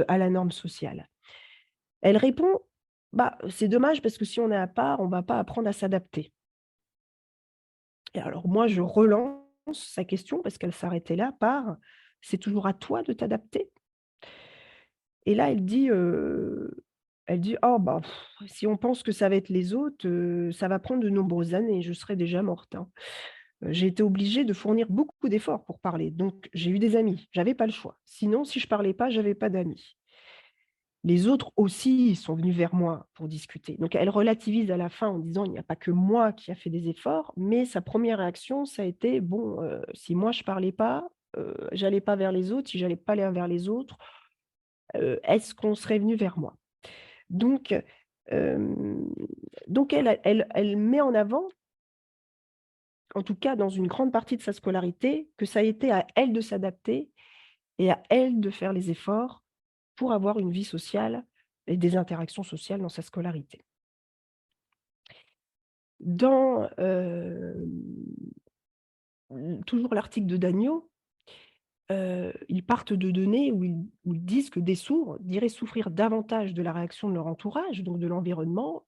à la norme sociale. Elle répond: «Bah, c'est dommage parce que si on est à part, on va pas apprendre à s'adapter». Et alors moi, je relance sa question parce qu'elle s'arrêtait là par: «C'est toujours à toi de t'adapter?» Et là, elle dit: «Oh bah, si on pense que ça va être les autres, ça va prendre de nombreuses années, je serai déjà morte, hein. J'ai été obligée de fournir beaucoup d'efforts pour parler, donc j'ai eu des amis, j'avais pas le choix. Sinon, si je parlais pas, j'avais pas d'amis. Les autres aussi sont venus vers moi pour discuter». Donc elle relativise à la fin en disant: «Il n'y a pas que moi qui a fait des efforts», mais sa première réaction, ça a été: «Bon, si moi je parlais pas, j'allais pas vers les autres, si j'allais pas aller vers les autres, est-ce qu'on serait venu vers moi?» Donc, hem, donc elle met en avant, en tout cas dans une grande partie de sa scolarité, que ça a été à elle de s'adapter et à elle de faire les efforts pour avoir une vie sociale et des interactions sociales dans sa scolarité. Dans, toujours l'article de Dagneau, ils partent de données où ils disent que des sourds diraient souffrir davantage de la réaction de leur entourage, donc de l'environnement,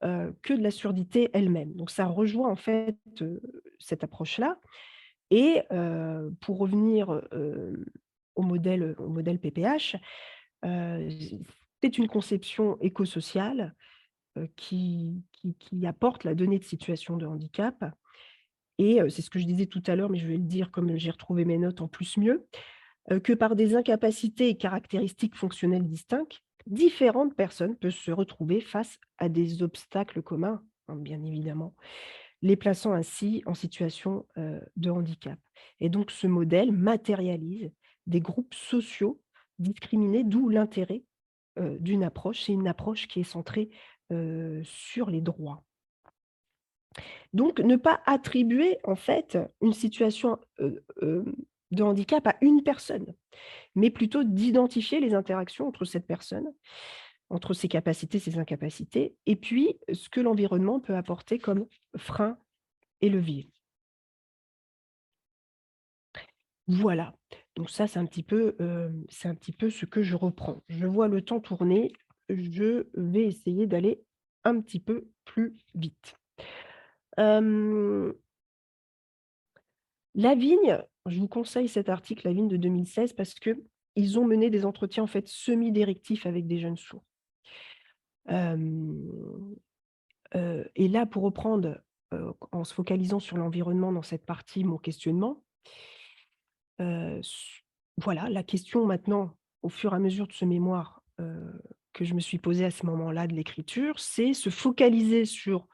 que de la surdité elle-même. Donc ça rejoint en fait, cette approche-là et pour revenir, au modèle PPH, heu, c'est une conception écosociale, qui apporte la donnée de situation de handicap et c'est ce que je disais tout à l'heure, mais je vais le dire comme j'ai retrouvé mes notes en plus mieux, que par des incapacités et caractéristiques fonctionnelles distinctes, différentes personnes peuvent se retrouver face à des obstacles communs, hein, bien évidemment, les plaçant ainsi en situation, de handicap et donc ce modèle matérialise des groupes sociaux discriminés, d'où l'intérêt, d'une approche. C'est une approche qui est centrée, sur les droits. Donc ne pas attribuer en fait une situation, de handicap à une personne, mais plutôt d'identifier les interactions entre cette personne, entre ses capacités, ses incapacités et puis ce que l'environnement peut apporter comme frein et levier. Voilà, donc ça c'est un petit peu ce que je reprends. Je vois le temps tourner, je vais essayer d'aller un petit peu plus vite. Hem, Lavigne, je vous conseille cet article Lavigne de 2016 parce qu'ils ont mené des entretiens en fait semi-directifs avec des jeunes sourds. Hem, et là pour reprendre, en se focalisant sur l'environnement dans cette partie, mon questionnement, s voilà, la question maintenant, au fur et à mesure de ce mémoire, que je me suis posé à ce moment-là de l'écriture, c'est se focaliser sur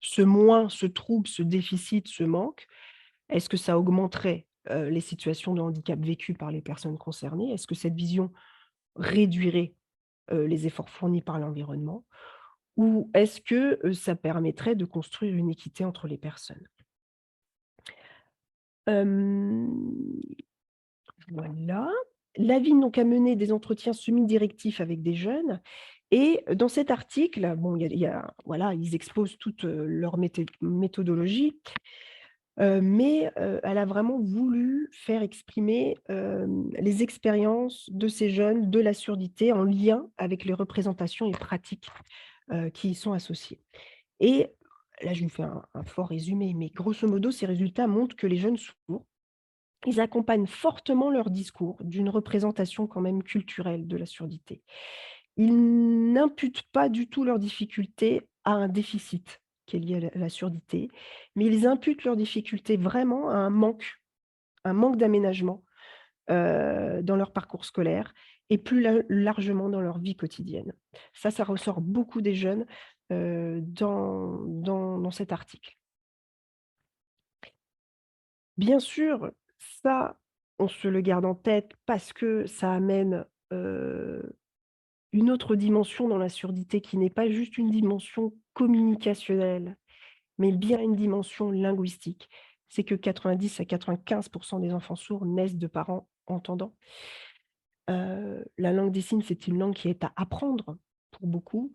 ce moins, ce trouble, ce déficit, ce manque. Est-ce que ça augmenterait, les situations de handicap vécues par les personnes concernées? Est-ce que cette vision réduirait, les efforts fournis par l'environnement? Ou est-ce que, ça permettrait de construire une équité entre les personnes? Hem Voilà. Lavigne donc a mené des entretiens semi-directifs avec des jeunes et dans cet article, bon, il y a voilà, ils exposent toute, leur méthodologie, mais elle a vraiment voulu faire exprimer, les expériences de ces jeunes de la surdité en lien avec les représentations et pratiques, qui y sont associées et là, je vous fais un fort résumé, mais grosso modo, ces résultats montrent que les jeunes sourds ils accompagnent fortement leur discours d'une représentation quand même culturelle de la surdité. Ils n'imputent pas du tout leurs difficultés à un déficit qui est lié à la surdité, mais ils imputent leurs difficultés vraiment à un manque d'aménagement, dans leur parcours scolaire et plus largement dans leur vie quotidienne. Ça ressort beaucoup des jeunes, dans cet article. Bien sûr, ça, on se le garde en tête parce que ça amène, une autre dimension dans la surdité qui n'est pas juste une dimension communicationnelle, mais bien une dimension linguistique. C'est que 90 à 95 des enfants sourds naissent de parents entendants. La langue des signes, c'est une langue qui est à apprendre pour beaucoup.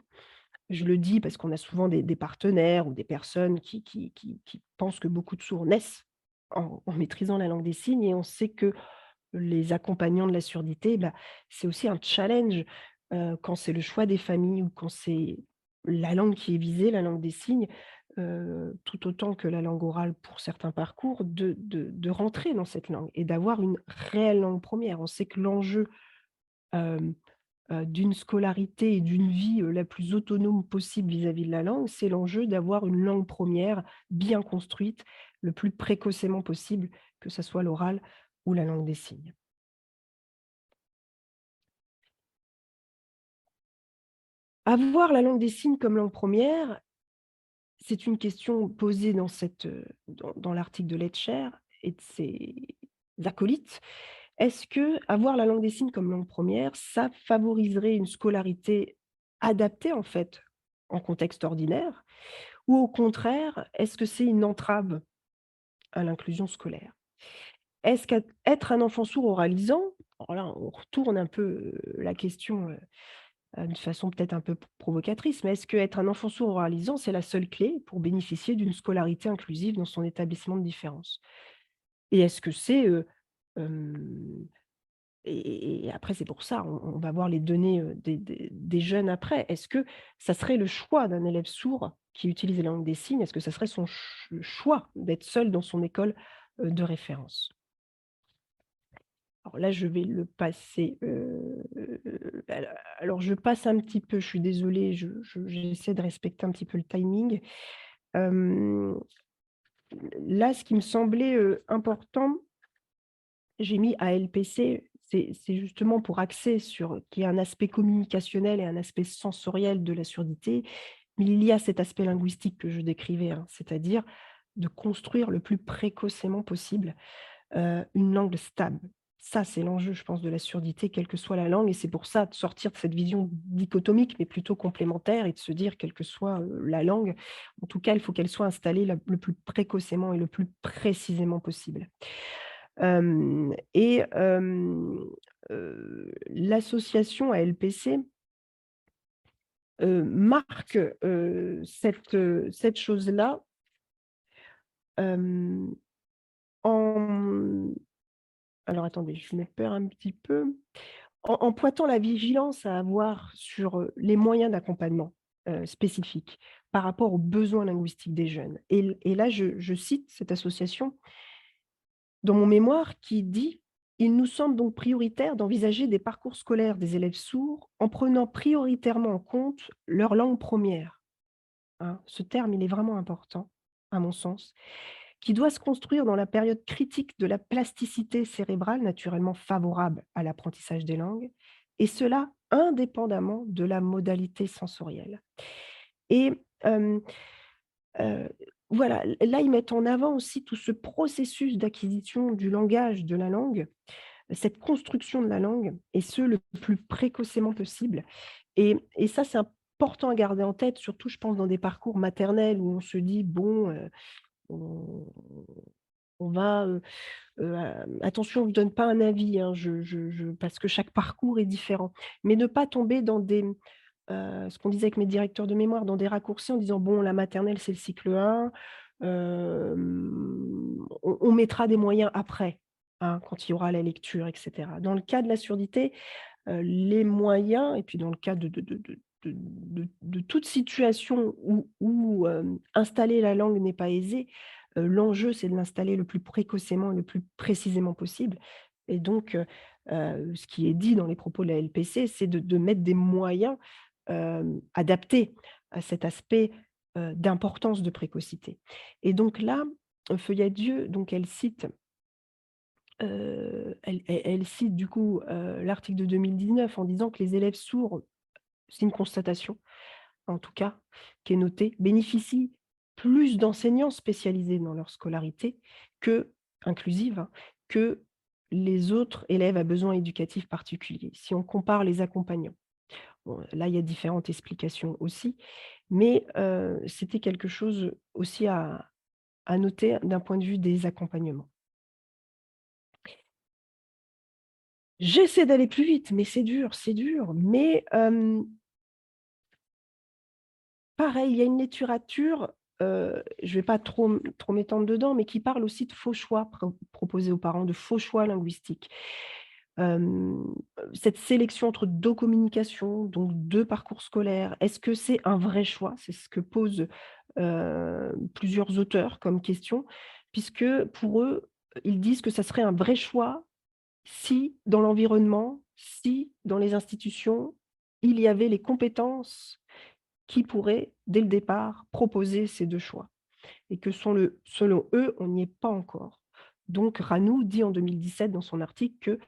Je le dis parce qu'on a souvent des partenaires ou des personnes qui pensent que beaucoup de sourds naissent en maîtrisant la langue des signes et on sait que les accompagnants de la surdité, bah, c'est aussi un challenge, quand c'est le choix des familles ou quand c'est la langue qui est visée, la langue des signes, tout autant que la langue orale pour certains parcours, de rentrer dans cette langue et d'avoir une réelle langue première. On sait que l'enjeu, hem, d'une scolarité et d'une vie, la plus autonome possible vis-à-vis de la langue, c'est l'enjeu d'avoir une langue première bien construite, le plus précocement possible, que ça soit l'oral ou la langue des signes. Avoir la langue des signes comme langue première, c'est une question posée dans l'article de Letcher et de ses acolytes. Est-ce que avoir la langue des signes comme langue première, ça favoriserait une scolarité adaptée, en fait, en contexte ordinaire? Ou au contraire, est-ce que c'est une entrave à l'inclusion scolaire? Est-ce qu'être un enfant sourd oralisant, alors là, on retourne un peu, la question, d'une façon peut-être un peu provocatrice, mais est-ce qu'être un enfant sourd oralisant, c'est la seule clé pour bénéficier d'une scolarité inclusive dans son établissement de différence? Et est-ce que c'est, Hem et après c'est pour ça, on va voir les données, des jeunes après. Est-ce que ça serait le choix d'un élève sourd qui utilise la langue des signes? Est-ce que ça serait son choix d'être seul dans son école, de référence? Alors là, je vais le passer, alors je passe un petit peu, je suis désolée, j'essaie de respecter un petit peu le timing. Hem, Là, ce qui me semblait, important, j'ai mis ALPC, c'est justement pour axer sur qu'il y ait un aspect communicationnel et un aspect sensoriel de la surdité, mais il y a cet aspect linguistique que je décrivais, hein, c'est-à-dire de construire le plus précocement possible, une langue stable. Ça, c'est l'enjeu, je pense, de la surdité, quelle que soit la langue, et c'est pour ça, de sortir de cette vision dichotomique, mais plutôt complémentaire, et de se dire, quelle que soit, la langue, en tout cas, il faut qu'elle soit installée le plus précocement et le plus précisément possible. L'association ALPC, marque, cette chose-là, hem, en alors attendez, je me perds un petit peu. En pointant la vigilance à avoir sur, les moyens d'accompagnement, spécifiques par rapport aux besoins linguistiques des jeunes, et là je cite cette association dans mon mémoire qui dit: «Il nous semble donc prioritaire d'envisager des parcours scolaires des élèves sourds en prenant prioritairement en compte leur langue première». Hein, ce terme, il est vraiment important, à mon sens, qui doit se construire dans la période critique de la plasticité cérébrale naturellement favorable à l'apprentissage des langues, et cela indépendamment de la modalité sensorielle. Et hem, heu, voilà, là, ils mettent en avant aussi tout ce processus d'acquisition du langage, de la langue, cette construction de la langue, et ce, le plus précocement possible, et ça, c'est important à garder en tête, surtout, je pense, dans des parcours maternels où on se dit: «Bon, on on va, attention, je ne donne pas un avis, hein, parce que chaque parcours est différent». Mais ne pas tomber dans ce qu'on disait avec mes directeurs de mémoire, dans des raccourcis en disant: «Bon, la maternelle, c'est le cycle 1, on mettra des moyens après, hein, quand il y aura la lecture» et cetera. Dans le cas de la surdité, les moyens, et puis dans le cas de toute situation où installer la langue n'est pas aisé, l'enjeu, c'est de l'installer le plus précocement et le plus précisément possible, et donc ce qui est dit dans les propos de la LPC, c'est de mettre des moyens, adaptés à cet aspect, d'importance de précocité, et donc là, Feuillat-Dieu, donc elle cite du coup, l'article de 2019 en disant que les élèves sourds, c'est une constatation en tout cas qui est notée, bénéficient plus d'enseignants spécialisés dans leur scolarité inclusive, hein, que les autres élèves à besoins éducatifs particuliers, si on compare les accompagnants. Bon, là, il y a différentes explications aussi, mais c'était quelque chose aussi à noter d'un point de vue des accompagnements. J'essaie d'aller plus vite, mais c'est dur, mais pareil, il y a une littérature, je ne vais pas trop m'étendre dedans, mais qui parle aussi de faux choix proposés aux parents, de faux choix linguistiques. Hem, Cette sélection entre 2 communications, donc 2 parcours scolaires, est-ce que c'est un vrai choix? C'est ce que posent, plusieurs auteurs comme question, puisque pour eux, ils disent que ça serait un vrai choix si dans l'environnement, si dans les institutions, il y avait les compétences qui pourraient, dès le départ, proposer ces 2 choix, et que selon eux, on n'y est pas encore. Donc Ranou dit en 2017 dans son article que,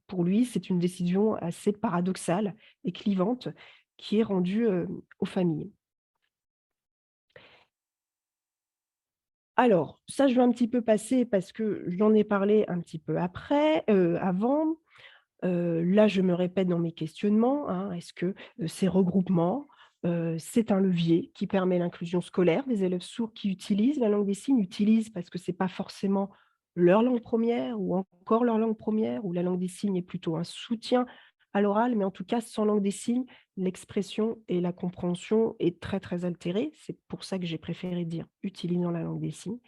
pour lui, c'est une décision assez paradoxale et clivante qui est rendue, aux familles. Alors, ça, je vais un petit peu passer parce que j'en ai parlé un petit peu avant. Là, je me répète dans mes questionnements, hein. Est-ce que, ces regroupements, c'est un levier qui permet l'inclusion scolaire des élèves sourds qui utilisent la langue des signes? Utilisent parce que c'est pas forcément leur langue première, ou encore leur langue première, ou la langue des signes est plutôt un soutien à l'oral, mais en tout cas, sans langue des signes, l'expression et la compréhension est très, très altérée. C'est pour ça que j'ai préféré dire utilisant la langue des signes.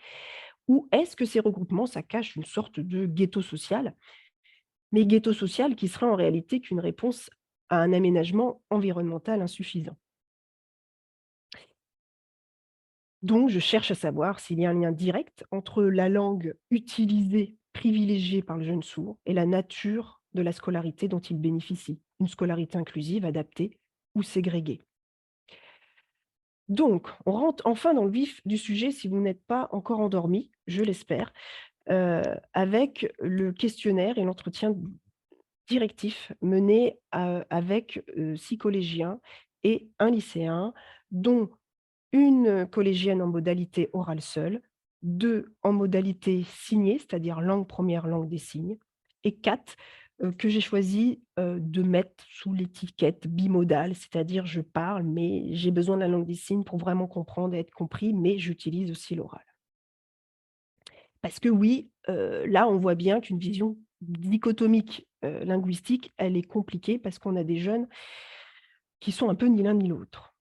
Ou est-ce que ces regroupements, ça cache une sorte de ghetto social, mais ghetto social qui serait en réalité qu'une réponse à un aménagement environnemental insuffisant? Donc, je cherche à savoir s'il y a un lien direct entre la langue utilisée, privilégiée par le jeune sourd, et la nature de la scolarité dont il bénéficie, une scolarité inclusive, adaptée ou ségrégée. Donc, on rentre enfin dans le vif du sujet si vous n'êtes pas encore endormi, je l'espère, avec le questionnaire et l'entretien directif mené avec 6 collégiens et un lycéen, dont une collégienne en modalité orale seule, 2 en modalité signée, c'est-à-dire langue première, langue des signes, et 4 que j'ai choisi, de mettre sous l'étiquette bimodale, c'est-à-dire je parle, mais j'ai besoin de la langue des signes pour vraiment comprendre et être compris, mais j'utilise aussi l'oral. Parce que oui, là, on voit bien qu'une vision dichotomique, linguistique, elle est compliquée parce qu'on a des jeunes qui sont un peu ni l'un ni l'autre.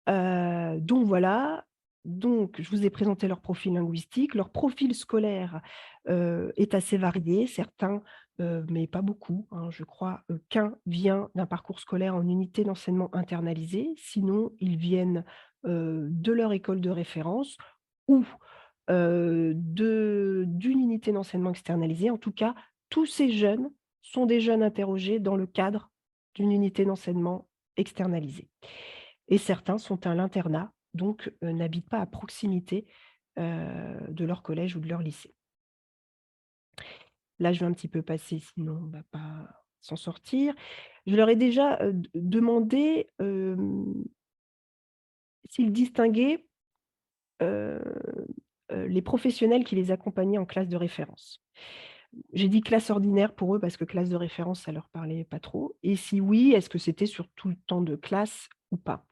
Donc voilà, donc je vous ai présenté leur profil linguistique. Leur profil scolaire, est assez varié. Certains, mais pas beaucoup, hein, je crois, qu'un vient d'un parcours scolaire en unité d'enseignement internalisé. Sinon, ils viennent, de leur école de référence ou, d'une unité d'enseignement externalisée. En tout cas, tous ces jeunes sont des jeunes interrogés dans le cadre d'une unité d'enseignement externalisée. Et certains sont à l'internat, donc n'habitent pas à proximité, de leur collège ou de leur lycée. Là, je vais un petit peu passer, sinon on ne va pas s'en sortir. Je leur ai déjà, demandé, s'ils distinguaient, heu les professionnels qui les accompagnaient en classe de référence. J'ai dit classe ordinaire pour eux parce que classe de référence, ça leur parlait pas trop, et si oui, est-ce que c'était sur tout le temps de classe ou pas?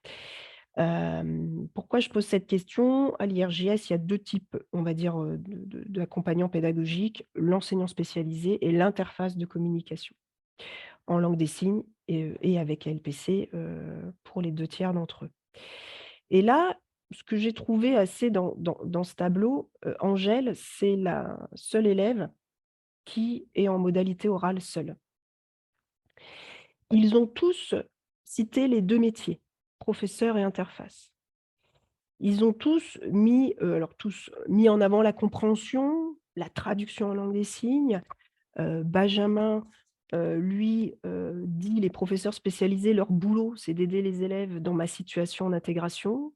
Pourquoi je pose cette question? À l'IRJS, il y a 2 types, on va dire, d'accompagnants pédagogiques, l'enseignant spécialisé et l'interface de communication, en langue des signes et avec LPC, pour les 2 tiers d'entre eux. Et là, ce que j'ai trouvé assez dans ce tableau, Angèle, c'est la seule élève qui est en modalité orale seule. Ils ont tous cité les 2 métiers, professeur et interface. Ils ont tous mis, alors tous, mis en avant la compréhension, la traduction en langue des signes. Benjamin, lui, dit: «Les professeurs spécialisés, leur boulot, c'est d'aider les élèves dans ma situation d'intégration,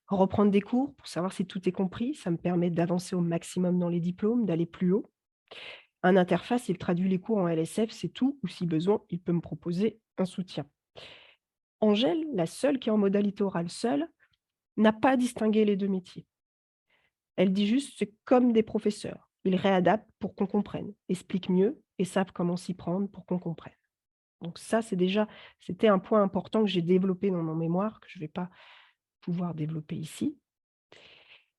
reprendre des cours pour savoir si tout est compris, ça me permet d'avancer au maximum dans les diplômes, d'aller plus haut. Un interface, il traduit les cours en LSF, c'est tout, ou si besoin, il peut me proposer un soutien». Angèle, la seule qui est en modalité orale seule, n'a pas distingué les 2 métiers. Elle dit juste: «C'est comme des professeurs. Ils réadaptent pour qu'on comprenne, expliquent mieux et savent comment s'y prendre pour qu'on comprenne». Donc ça, c'était un point important que j'ai développé dans mon mémoire, que je ne vais pas pouvoir développer ici.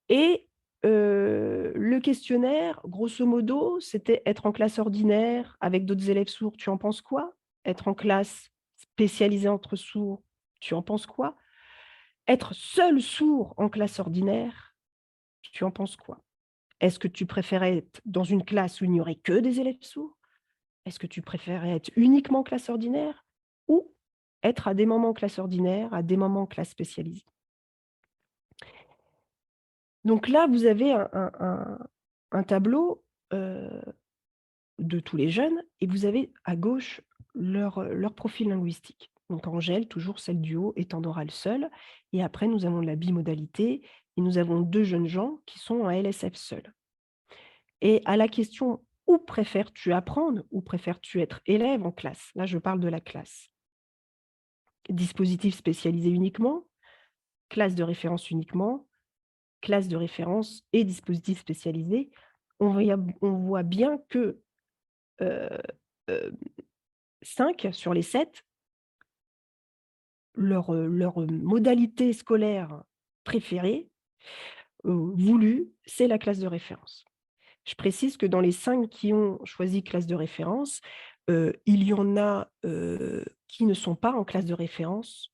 Et le questionnaire, grosso modo, c'était: être en classe ordinaire avec d'autres élèves sourds, tu en penses quoi? Être en classe spécialisée entre sourds, tu en penses quoi? Être seul sourd en classe ordinaire, tu en penses quoi? Est-ce que tu préférais être dans une classe où il n'y aurait que des élèves sourds? Est-ce que tu préférais être uniquement en classe ordinaire? Ou être à des moments en classe ordinaire, à des moments en classe spécialisée? Donc là, vous avez un tableau, de tous les jeunes, et vous avez à gauche leur profil linguistique. Donc Angèle, toujours celle du haut, est en oral seule, et après nous avons de la bimodalité et nous avons 2 jeunes gens qui sont en LSF seuls. Et à la question: «Où préfères-tu apprendre? Où préfères-tu être élève en classe?» Là, je parle de la classe. Dispositif spécialisé uniquement, classe de référence uniquement, classe de référence et dispositif spécialisé. On voit bien que, heu, heu, 5 sur les 7, leur modalité scolaire préférée, voulue, c'est la classe de référence. Je précise que dans les 5 qui ont choisi classe de référence, il y en a, qui ne sont pas en classe de référence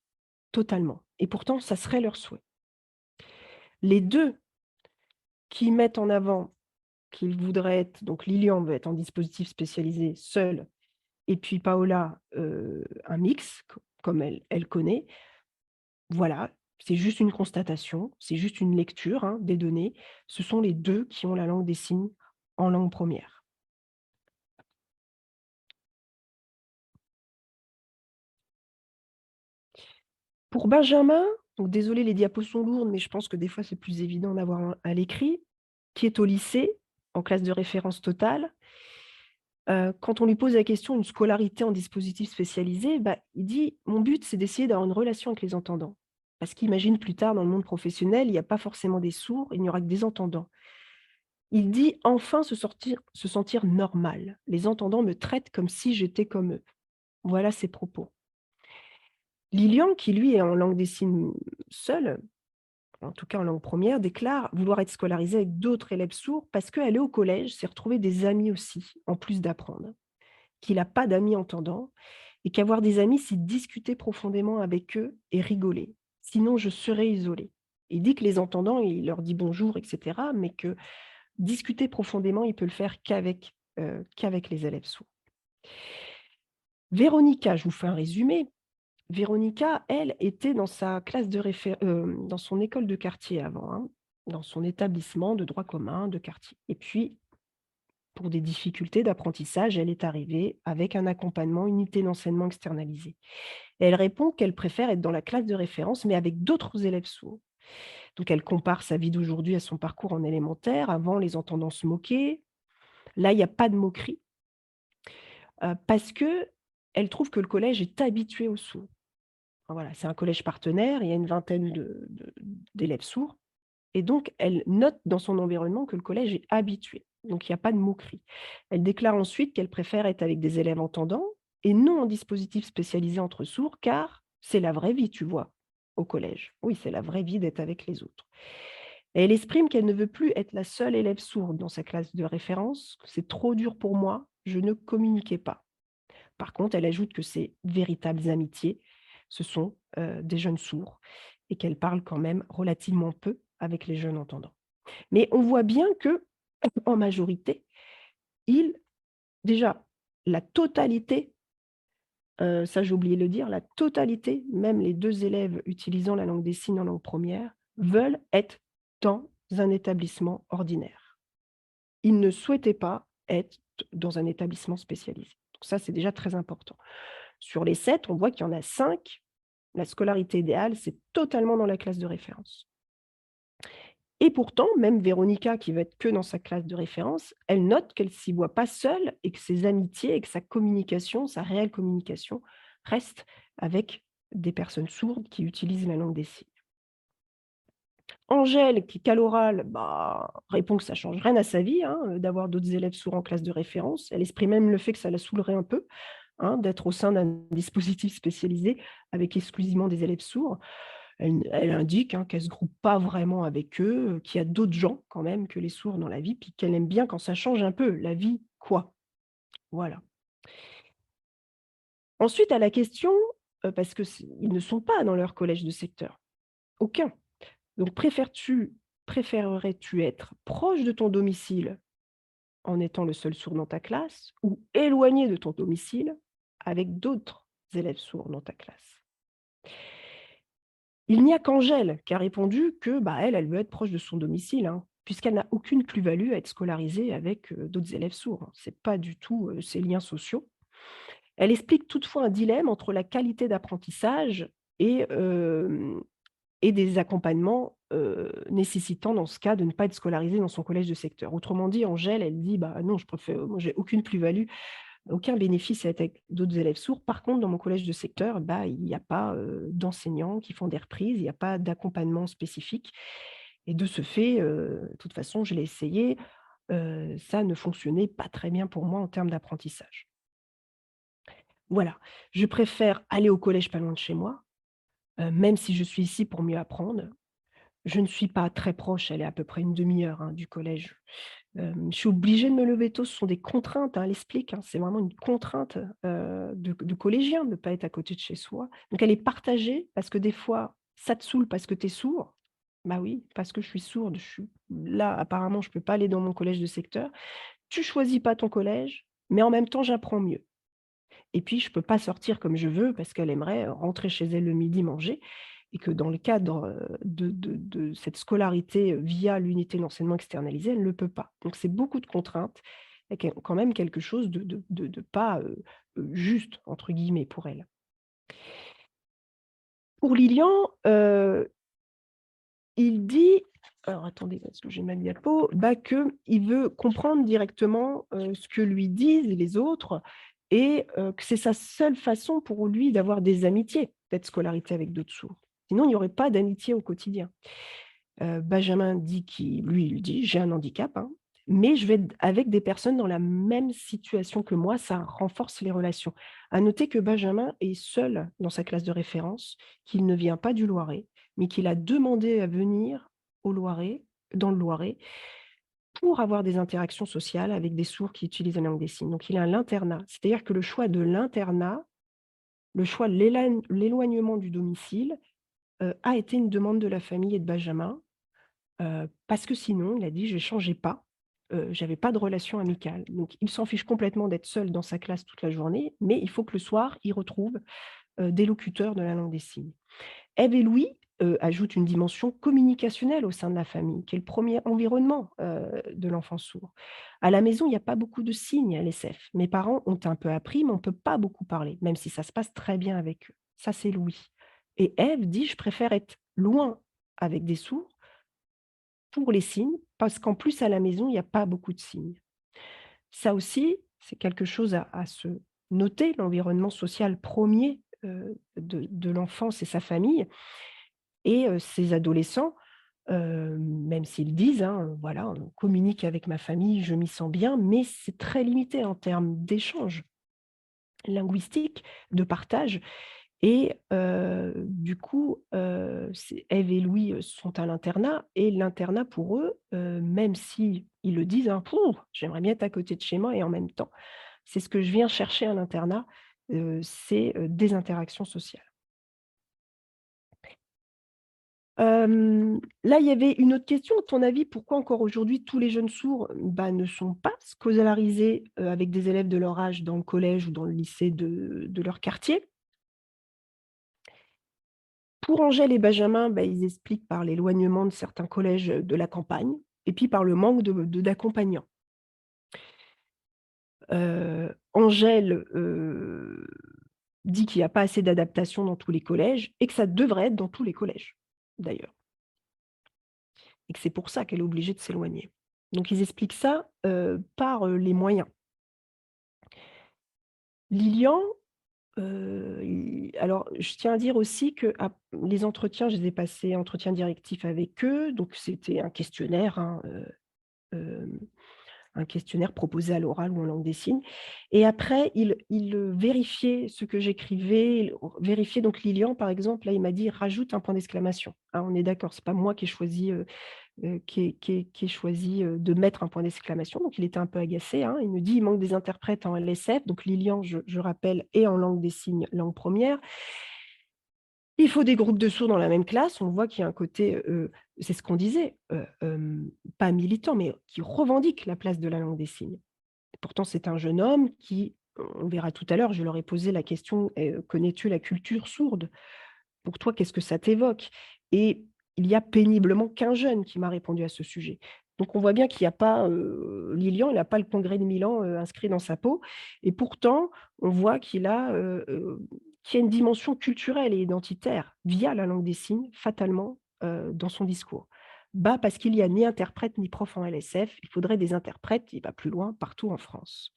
totalement, et pourtant ça serait leur souhait. Les 2 qui mettent en avant qu'ils voudraient être donc Lilian veut être en dispositif spécialisé seule et puis Paola, un mix comme elle connaît. Voilà, c'est juste une constatation, c'est juste une lecture, hein, des données. Ce sont les 2 qui ont la langue des signes en langue première. Pour Benjamin, donc désolée les diapos sont lourdes, mais je pense que des fois c'est plus évident d'avoir à l'écrit, qui est au lycée, en classe de référence totale. Quand on lui pose la question, une scolarité en dispositif spécialisé, bah, il dit: «Mon but, c'est d'essayer d'avoir une relation avec les entendants». Parce qu'il imagine plus tard dans le monde professionnel, il n'y a pas forcément des sourds, il n'y aura que des entendants. Il dit: «Enfin se sentir normal. Les entendants me traitent comme si j'étais comme eux». Voilà ses propos. Lilian, qui lui est en langue des signes seul, en tout cas en langue première, déclare vouloir être scolarisée avec d'autres élèves sourds parce qu'elle est au collège, s'est retrouvée des amis aussi, en plus d'apprendre. Qu'il n'a pas d'amis entendants et qu'avoir des amis, c'est discuter profondément avec eux et rigoler. Sinon, je serais isolée. Il dit que les entendants, il leur dit bonjour, et cetera, mais que discuter profondément, il peut le faire qu'avec les élèves sourds. Véronica, je vous fais un résumé. Véronica, elle, était dans sa classe de dans son école de quartier avant, hein, dans son établissement de droit commun de quartier. Et puis, pour des difficultés d'apprentissage, elle est arrivée avec un accompagnement unité d'enseignement externalisé. Et elle répond qu'elle préfère être dans la classe de référence, mais avec d'autres élèves sourds. Donc elle compare sa vie d'aujourd'hui à son parcours en élémentaire. Avant, les entendants se moquaient. Là, il n'y a pas de moquerie, parce que elle trouve que le collège est habitué aux sourds. Voilà, c'est un collège partenaire, il y a une vingtaine d'élèves sourds. Et donc, elle note dans son environnement que le collège est habitué. Donc, il n'y a pas de moquerie. Elle déclare ensuite qu'elle préfère être avec des élèves entendants et non en dispositif spécialisé entre sourds, car c'est la vraie vie, tu vois, au collège. Oui, c'est la vraie vie d'être avec les autres. Et elle exprime qu'elle ne veut plus être la seule élève sourde dans sa classe de référence, que c'est trop dur pour moi, je ne communiquais pas. Par contre, elle ajoute que ses véritables amitiés, ce sont des jeunes sourds et qu'elle parle quand même relativement peu avec les jeunes entendants. Mais on voit bien que, en majorité, ils déjà, la totalité, ça j'ai oublié de le dire, la totalité, même les 2 élèves utilisant la langue des signes en langue première, veulent être dans un établissement ordinaire. Ils ne souhaitaient pas être dans un établissement spécialisé. Donc ça, c'est déjà très important. Sur les 7, on voit qu'il y en a 5, la scolarité idéale, c'est totalement dans la classe de référence. Et pourtant, même Véronica, qui va être que dans sa classe de référence, elle note qu'elle s'y voit pas seule et que ses amitiés et que sa communication, sa réelle communication, reste avec des personnes sourdes qui utilisent la langue des signes. Angèle, qui est qu'à l'oral, bah, répond que ça change rien à sa vie, hein, d'avoir d'autres élèves sourds en classe de référence. Elle exprime même le fait que ça la saoulerait un peu, hein, d'être au sein d'un dispositif spécialisé avec exclusivement des élèves sourds. Elle indique, hein, qu'elle ne se groupe pas vraiment avec eux, qu'il y a d'autres gens quand même que les sourds dans la vie, puis qu'elle aime bien quand ça change un peu. La vie, quoi? Voilà. Ensuite, à la question, parce que ils ne sont pas dans leur collège de secteur, aucun. Donc préférerais-tu être proche de ton domicile en étant le seul sourd dans ta classe ou éloigné de ton domicile avec d'autres élèves sourds dans ta classe? Il n'y a qu'Angèle qui a répondu que, bah, elle veut être proche de son domicile, hein, puisqu'elle n'a aucune plus-value à être scolarisée avec, d'autres élèves sourds, hein. C'est pas du tout, ses liens sociaux. Elle explique toutefois un dilemme entre la qualité d'apprentissage et et des accompagnements, nécessitant dans ce cas de ne pas être scolarisée dans son collège de secteur. Autrement dit, Angèle, elle dit: «Bah, non, je préfère moi j'ai aucune plus-value, aucun bénéfice à être avec d'autres élèves sourds. Par contre, dans mon collège de secteur, bah, il n'y a pas, d'enseignants qui font des reprises, il n'y a pas d'accompagnement spécifique et de ce fait, de toute façon, je l'ai essayé, ça ne fonctionnait pas très bien pour moi en termes d'apprentissage. Voilà, je préfère aller au collège pas loin de chez moi, même si je suis ici pour mieux apprendre. Je ne suis pas très proche, elle est à peu près une demi-heure, hein, du collège. Je suis obligée de me lever tôt, ce sont des contraintes, hein, elle explique, hein, c'est vraiment une contrainte, de collégien de ne pas être à côté de chez soi. Donc elle est partagée parce que des fois, ça te saoule parce que tu es sourd, Bah oui, parce que je suis sourde, je suis là, apparemment, je peux pas aller dans mon collège de secteur. Tu choisis pas ton collège, mais en même temps, j'apprends mieux. Et puis, je peux pas sortir comme je veux parce qu'elle aimerait rentrer chez elle le midi manger et que dans le cadre, de cette scolarité, via l'unité d'enseignement externalisé, elle ne le peut pas. Donc c'est beaucoup de contraintes et quand même quelque chose de pas, «juste» entre guillemets pour elle. Pour Lilian, il dit alors attendez parce que j'ai ma diapo, bah, qu'il veut comprendre directement, ce que lui disent les autres et que c'est sa seule façon pour lui d'avoir des amitiés, d'être scolarisé avec d'autres sourds. Sinon, il n'y aurait pas d'amitié au quotidien. Benjamin dit il dit: «J'ai un handicap, hein, mais je vais être avec des personnes dans la même situation que moi, ça renforce les relations». À noter que Benjamin est seul dans sa classe de référence, qu'il ne vient pas du Loiret, mais qu'il a demandé à venir au Loiret dans le Loiret, pour avoir des interactions sociales avec des sourds qui utilisent la langue des signes. Donc il a l'internat. C'est-à-dire que le choix de l'internat, le choix de l'éloignement du domicile, a été une demande de la famille et de Benjamin. Parce que sinon, il a dit: «Je ne changeais pas». J'avais pas de relation amicale. Donc il s'en fiche complètement d'être seul dans sa classe toute la journée, mais il faut que le soir, il retrouve, des locuteurs de la langue des signes. Ève et Louis, ajoutent une dimension communicationnelle au sein de la famille, qui est le premier environnement, de l'enfant sourd. À la maison, il y a pas beaucoup de signes à l'ESF. Mes parents ont un peu appris, mais on ne peut pas beaucoup parler, même si ça se passe très bien avec eux. Ça, c'est Louis. Et Ève dit: «Je préfère être loin avec des sourds pour les signes, parce qu'en plus à la maison, il y a pas beaucoup de signes». Ça aussi, c'est quelque chose à se noter, l'environnement social premier de l'enfant, c'est sa famille et ces adolescents, même s'ils disent, hein, voilà: «On communique avec ma famille, je m'y sens bien», mais c'est très limité en termes d'échange linguistique, de partage et du coup, c'est Ève et Louis, sont à l'internat et l'internat pour eux, même si ils le disent, hein: «Pouh, j'aimerais bien être à côté de chez moi» et en même temps, c'est ce que je viens chercher à l'internat, c'est, des interactions sociales. Là, il y avait une autre question. À ton avis, pourquoi encore aujourd'hui tous les jeunes sourds, bah, ne sont pas scolarisés, avec des élèves de leur âge dans le collège ou dans le lycée de leur quartier? Pour Angèle et Benjamin, bah, ils expliquent par l'éloignement de certains collèges, de la campagne et puis par le manque d'accompagnants. Angèle, dit qu'il y a pas assez d'adaptation dans tous les collèges et que ça devrait être dans tous les collèges, d'ailleurs et que c'est pour ça qu'elle est obligée de s'éloigner. Donc ils expliquent ça, par, les moyens. Lilian, i alors je tiens à dire aussi que les entretiens, je les ai passés entretien directif avec eux, donc c'était un questionnaire, hein, hem un questionnaire proposé à l'oral ou en langue des signes et après il vérifiait ce que j'écrivais, il vérifiait donc Lilian par exemple, là il m'a dit: «Rajoute un point d'exclamation». Ah on est d'accord, c'est pas moi qui ai choisi, qui ai choisi, de mettre un point d'exclamation, donc il était un peu agacé, hein. Il me dit: «Il manque des interprètes en LSF», donc Lilian je rappelle est en langue des signes, langue première. Il faut des groupes de sourds dans la même classe. On voit qu'il y a un côté, c'est ce qu'on disait, pas militant, mais qui revendique la place de la langue des signes. Pourtant, c'est un jeune homme qui, on verra tout à l'heure, je leur ai posé la question: «Connais-tu la culture sourde? Pour toi, qu'est-ce que ça t'évoque?» Et il y a péniblement qu'un jeune qui m'a répondu à ce sujet. Donc on voit bien qu'il y a pas, Lilian, il n'a pas le congrès de Milan, inscrit dans sa peau et pourtant, on voit qu'il y a une dimension culturelle et identitaire via la langue des signes, fatalement, dans son discours. Bah, parce qu'il y a ni interprète ni prof en LSF, il faudrait des interprètes, il va plus loin, partout en France.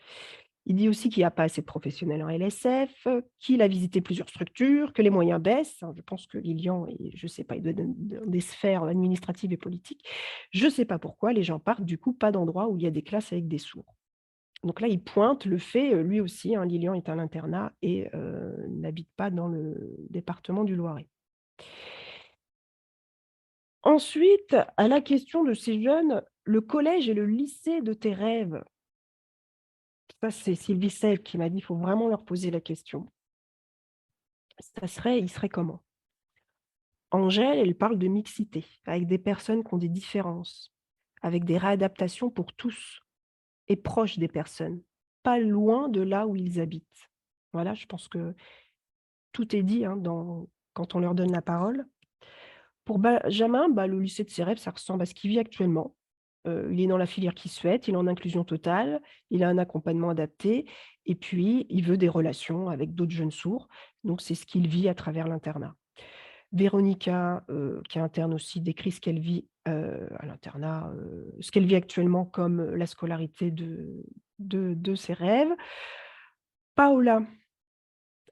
Il dit aussi qu'il n'y a pas assez de professionnels en LSF, qu'il a visité plusieurs structures, que les moyens baissent, hein. Je pense que Lilian et je ne sais pas, il doit être dans des sphères administratives et politiques. Je ne sais pas pourquoi les gens partent, du coup, pas d'endroits où il y a des classes avec des sourds. Donc là, il pointe le fait, lui aussi, hein, Lilian est à l'internat et n'habite pas dans le département du Loiret. Ensuite, à la question de ces jeunes, le collège et le lycée de tes rêves. Ça, c'est Sylvie Sèvres qui m'a dit: «Il faut vraiment leur poser la question». Il serait comment? Angèle, elle parle de mixité, avec des personnes qui ont des différences, avec des réadaptations pour tous et proches des personnes, pas loin de là où ils habitent. Voilà, je pense que tout est dit, hein, quand on leur donne la parole. Pour Benjamin, le lycée de ses rêves, ça ressemble à ce qu'il vit actuellement. Il est dans la filière qu'il souhaite, il est en inclusion totale, il a un accompagnement adapté et puis il veut des relations avec d'autres jeunes sourds. Donc c'est ce qu'il vit à travers l'internat. Véronica, qui est interne aussi, décrit ce qu'elle vit, à l'internat, ce qu'elle vit actuellement comme, la scolarité de ses rêves. Paola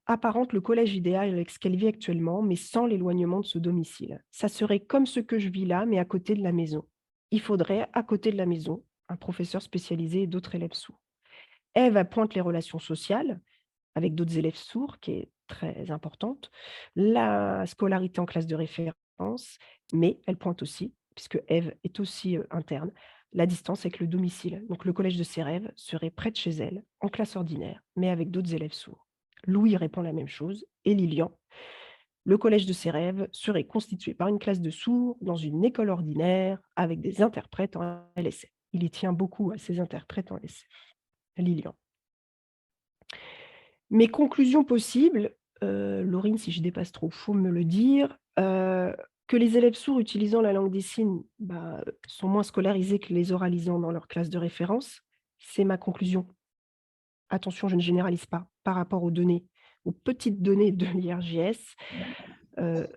apparente le collège idéal avec ce qu'elle vit actuellement, mais sans l'éloignement de ce domicile. Ça serait comme ce que je vis là, mais à côté de la maison. Il faudrait, à côté de la maison, un professeur spécialisé et d'autres élèves sourds. Ève, elle pointe les relations sociales avec d'autres élèves sourds, qui est très importante, la scolarité en classe de référence, mais elle pointe aussi, puisque Ève est aussi interne, la distance avec le domicile. Donc le collège de ses rêves serait près de chez elle, en classe ordinaire, mais avec d'autres élèves sourds. Louis répond la même chose, et Lilian, le collège de ses rêves serait constitué par une classe de sourds dans une école ordinaire avec des interprètes en LSF. Il y tient beaucoup à ces interprètes en LSF, Lilian. Mes conclusions possibles, Laurine, si je dépasse trop, faut me le dire, que les élèves sourds utilisant la langue des signes, sont moins scolarisés que les oralisants dans leur classe de référence. C'est ma conclusion. Attention, je ne généralise pas par rapport aux données, aux petites données de l'IRJS. Heu,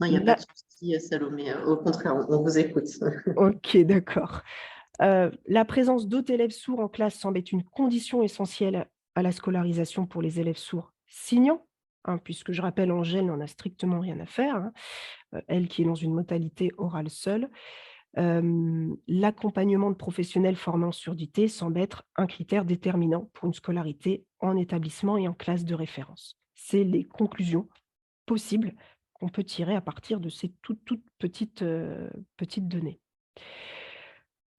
Non, il n'y a pas de
là
souci, Salomé. Au contraire, on vous écoute.
OK, d'accord. La présence d'autres élèves sourds en classe semble être une condition essentielle à la scolarisation pour les élèves sourds signants, hein, puisque je rappelle, Angèle n'en a strictement rien à faire, hein, elle qui est dans une modalité orale seule. L'accompagnement de professionnels formés en surdité semble être un critère déterminant pour une scolarité en établissement et en classe de référence. C'est les conclusions possibles qu'on peut tirer à partir de ces toutes petites, petites données.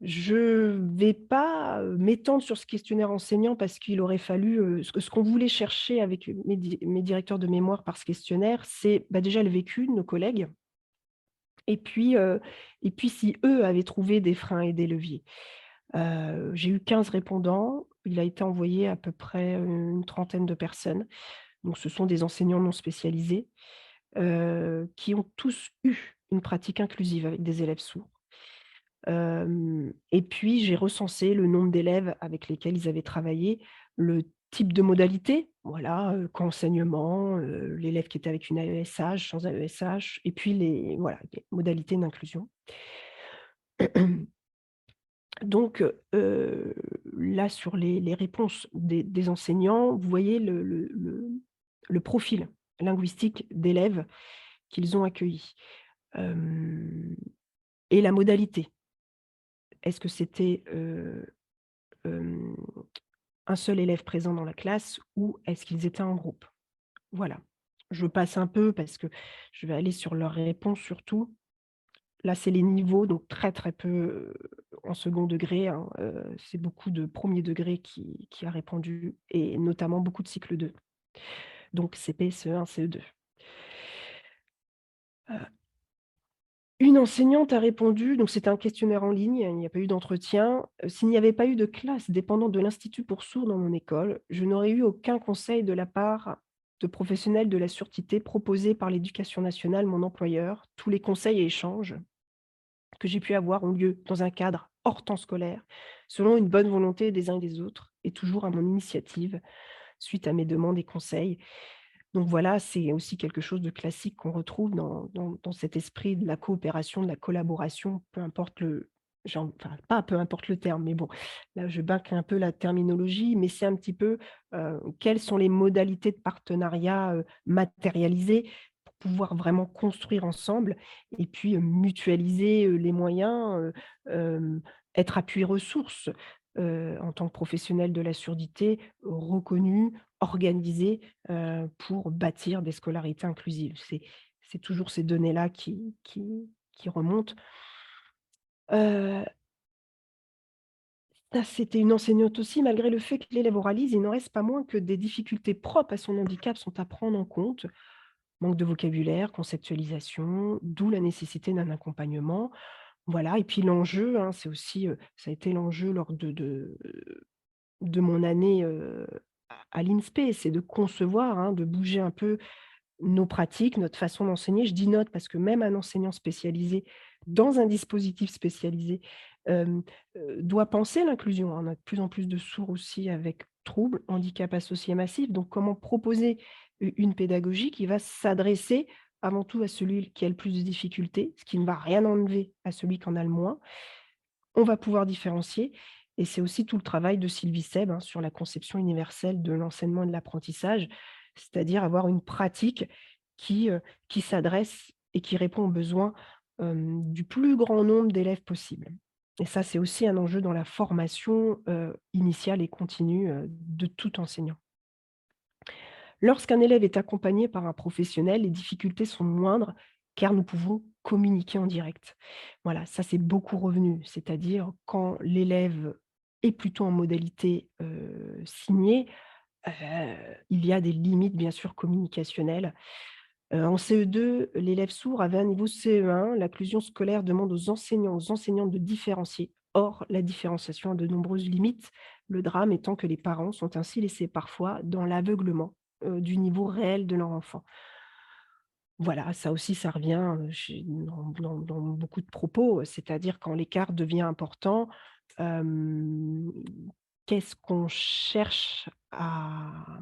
Je vais pas, m'étendre sur ce questionnaire enseignant parce qu'il aurait fallu, ce qu'on voulait chercher avec mes directeurs de mémoire par ce questionnaire, c'est, déjà le vécu de nos collègues et puis, si eux avaient trouvé des freins et des leviers. J'ai eu 15 répondants, il a été envoyé à peu près, une trentaine de personnes. Donc ce sont des enseignants non spécialisés, qui ont tous eu une pratique inclusive avec des élèves sourds. Et puis j'ai recensé le nombre d'élèves avec lesquels ils avaient travaillé, le type de modalité, voilà, qu'enseignement, l'élève qui était avec une AESH, sans AESH et puis les modalités d'inclusion. Donc là sur les réponses des enseignants, vous voyez le profil linguistique d'élèves qu'ils ont accueillis, hem et la modalité. Est-ce que c'était, hem, un seul élève présent dans la classe ou est-ce qu'ils étaient en groupe? Voilà. Je passe un peu parce que je vais aller sur leurs réponses surtout. Là, c'est les niveaux, donc très, très peu, en second degré, hein, c'est beaucoup de premier degré qui a répondu et notamment beaucoup de cycle 2. Donc CP, CE1, CE2. Une enseignante a répondu, donc c'était un questionnaire en ligne, il n'y a pas eu d'entretien. «S'il n'y avait pas eu de classe dépendante de l'Institut pour sourds dans mon école, je n'aurais eu aucun conseil de la part de professionnels de la surdité proposés par l'éducation nationale, mon employeur. Tous les conseils et échanges que j'ai pu avoir ont lieu dans un cadre hors temps scolaire, selon une bonne volonté des uns et des autres et toujours à mon initiative, suite à mes demandes et conseils». Donc voilà, c'est aussi quelque chose de classique qu'on retrouve dans cet esprit de la coopération, de la collaboration, peu importe enfin, pas peu importe le terme, mais bon, là, je bâcle un peu la terminologie, mais c'est un petit peu, quelles sont les modalités de partenariat, matérialisées pour pouvoir vraiment construire ensemble et puis, mutualiser, les moyens, être appui ressources, en tant que professionnel de la surdité, reconnu, organisé, pour bâtir des scolarités inclusives. C'est toujours ces données-là qui remontent. Heu, Ça, c'était une enseignante aussi, malgré le fait que l'élève oralise, il n'en reste pas moins que des difficultés propres à son handicap sont à prendre en compte. Manque de vocabulaire, conceptualisation, d'où la nécessité d'un accompagnement. Voilà et puis l'enjeu, hein, c'est aussi, ça a été l'enjeu lors de mon année, à l'INSPE, c'est de concevoir, hein, de bouger un peu nos pratiques, notre façon d'enseigner. Je dis «notre» parce que même un enseignant spécialisé dans un dispositif spécialisé, hem, doit penser l'inclusion, hein. On a de plus en plus de sourds aussi avec troubles, handicap associés massifs, donc comment proposer une pédagogie qui va s'adresser avant tout à celui qui a le plus de difficultés, ce qui ne va rien enlever à celui qui en a le moins. On va pouvoir différencier et c'est aussi tout le travail de Sylvie Seb, hein, sur la conception universelle de l'enseignement et de l'apprentissage, c'est-à-dire avoir une pratique qui s'adresse et qui répond aux besoins, du plus grand nombre d'élèves possible. Et ça, c'est aussi un enjeu dans la formation, initiale et continue, de tout enseignant. Lorsqu'un élève est accompagné par un professionnel, les difficultés sont moindres car nous pouvons communiquer en direct. Voilà, ça c'est beaucoup revenu, c'est-à-dire quand l'élève est plutôt en modalité signée, heu, il y a des limites bien sûr communicationnelles. En CE2, l'élève sourd avait un niveau CE1. L'inclusion scolaire demande aux enseignantes de différencier. Or, la différenciation a de nombreuses limites, le drame étant que les parents sont ainsi laissés parfois dans l'aveuglement, du niveau réel de leur enfant. Voilà, ça aussi, ça revient, chez dans beaucoup de propos, c'est-à-dire quand l'écart devient important, hem, qu'est-ce qu'on cherche à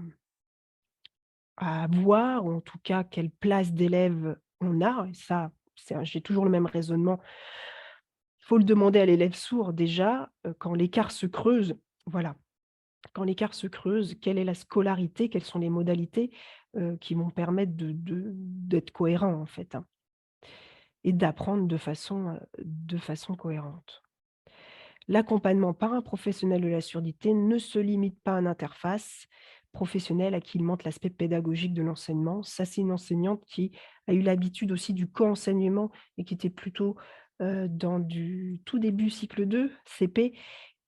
avoir ou en tout cas quelle place d'élève on a et ça, j'ai toujours le même raisonnement. Il faut le demander à l'élève sourd déjà, quand l'écart se creuse, voilà, quand l'écart se creuse, quelle est la scolarité? Quelles sont les modalités, qui vont permettre d'être cohérent en fait, hein et d'apprendre de façon cohérente. L'accompagnement par un professionnel de la surdité ne se limite pas à une interface professionnelle à qui il manque l'aspect pédagogique de l'enseignement. Ça, c'est une enseignante qui a eu l'habitude aussi du co-enseignement et qui était plutôt dans du tout début cycle 2, CP,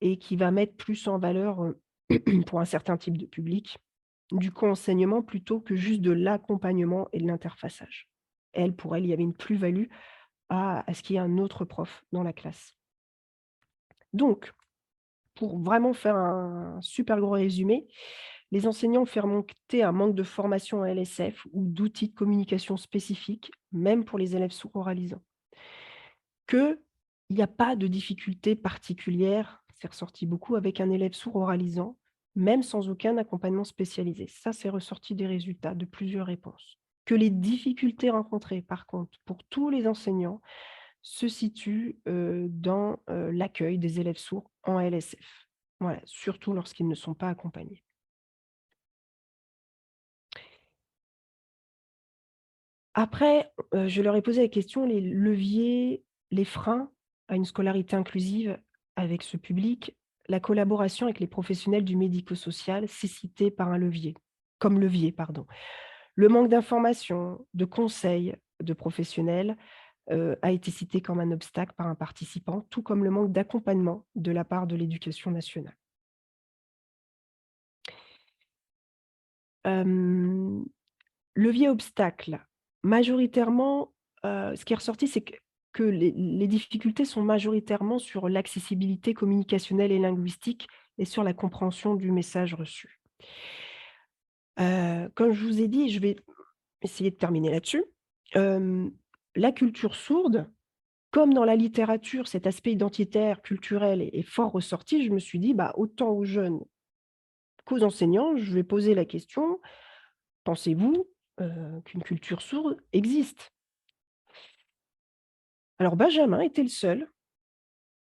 et qui va mettre plus en valeur, pour un certain type de public, du co-enseignement plutôt que juste de l'accompagnement et de l'interfaçage. Elle, pour elle, il y avait une plus-value à ce qu'il y ait un autre prof dans la classe. Donc, pour vraiment faire un super gros résumé, les enseignants ont fait remonter un manque de formation en LSF ou d'outils de communication spécifiques, même pour les élèves sourds-oralisants. Qu'il n'y a pas de difficulté particulière, c'est ressorti beaucoup, avec un élève sourd-oralisant, même sans aucun accompagnement spécialisé. Ça, c'est ressorti des résultats de plusieurs réponses. Que les difficultés rencontrées, par contre, pour tous les enseignants, se situent dans l'accueil des élèves sourds en LSF. Voilà, surtout lorsqu'ils ne sont pas accompagnés. Après, je leur ai posé la question, les leviers, les freins à une scolarité inclusive avec ce public. La collaboration avec les professionnels du médico-social, c'est cité par un levier comme levier, pardon. Le manque d'informations, de conseils de professionnels, a été cité comme un obstacle par un participant, tout comme le manque d'accompagnement de la part de l'éducation nationale. Hem, levier obstacle, majoritairement, ce qui est ressorti, c'est que les difficultés sont majoritairement sur l'accessibilité communicationnelle et linguistique et sur la compréhension du message reçu. Comme je vous ai dit, je vais essayer de terminer là-dessus. Hem, la culture sourde, comme dans la littérature, cet aspect identitaire, culturel est fort ressorti, je me suis dit: «Bah, autant aux jeunes qu'aux enseignants, je vais poser la question: "Pensez-vous, qu'une culture sourde existe?"» Alors Benjamin était le seul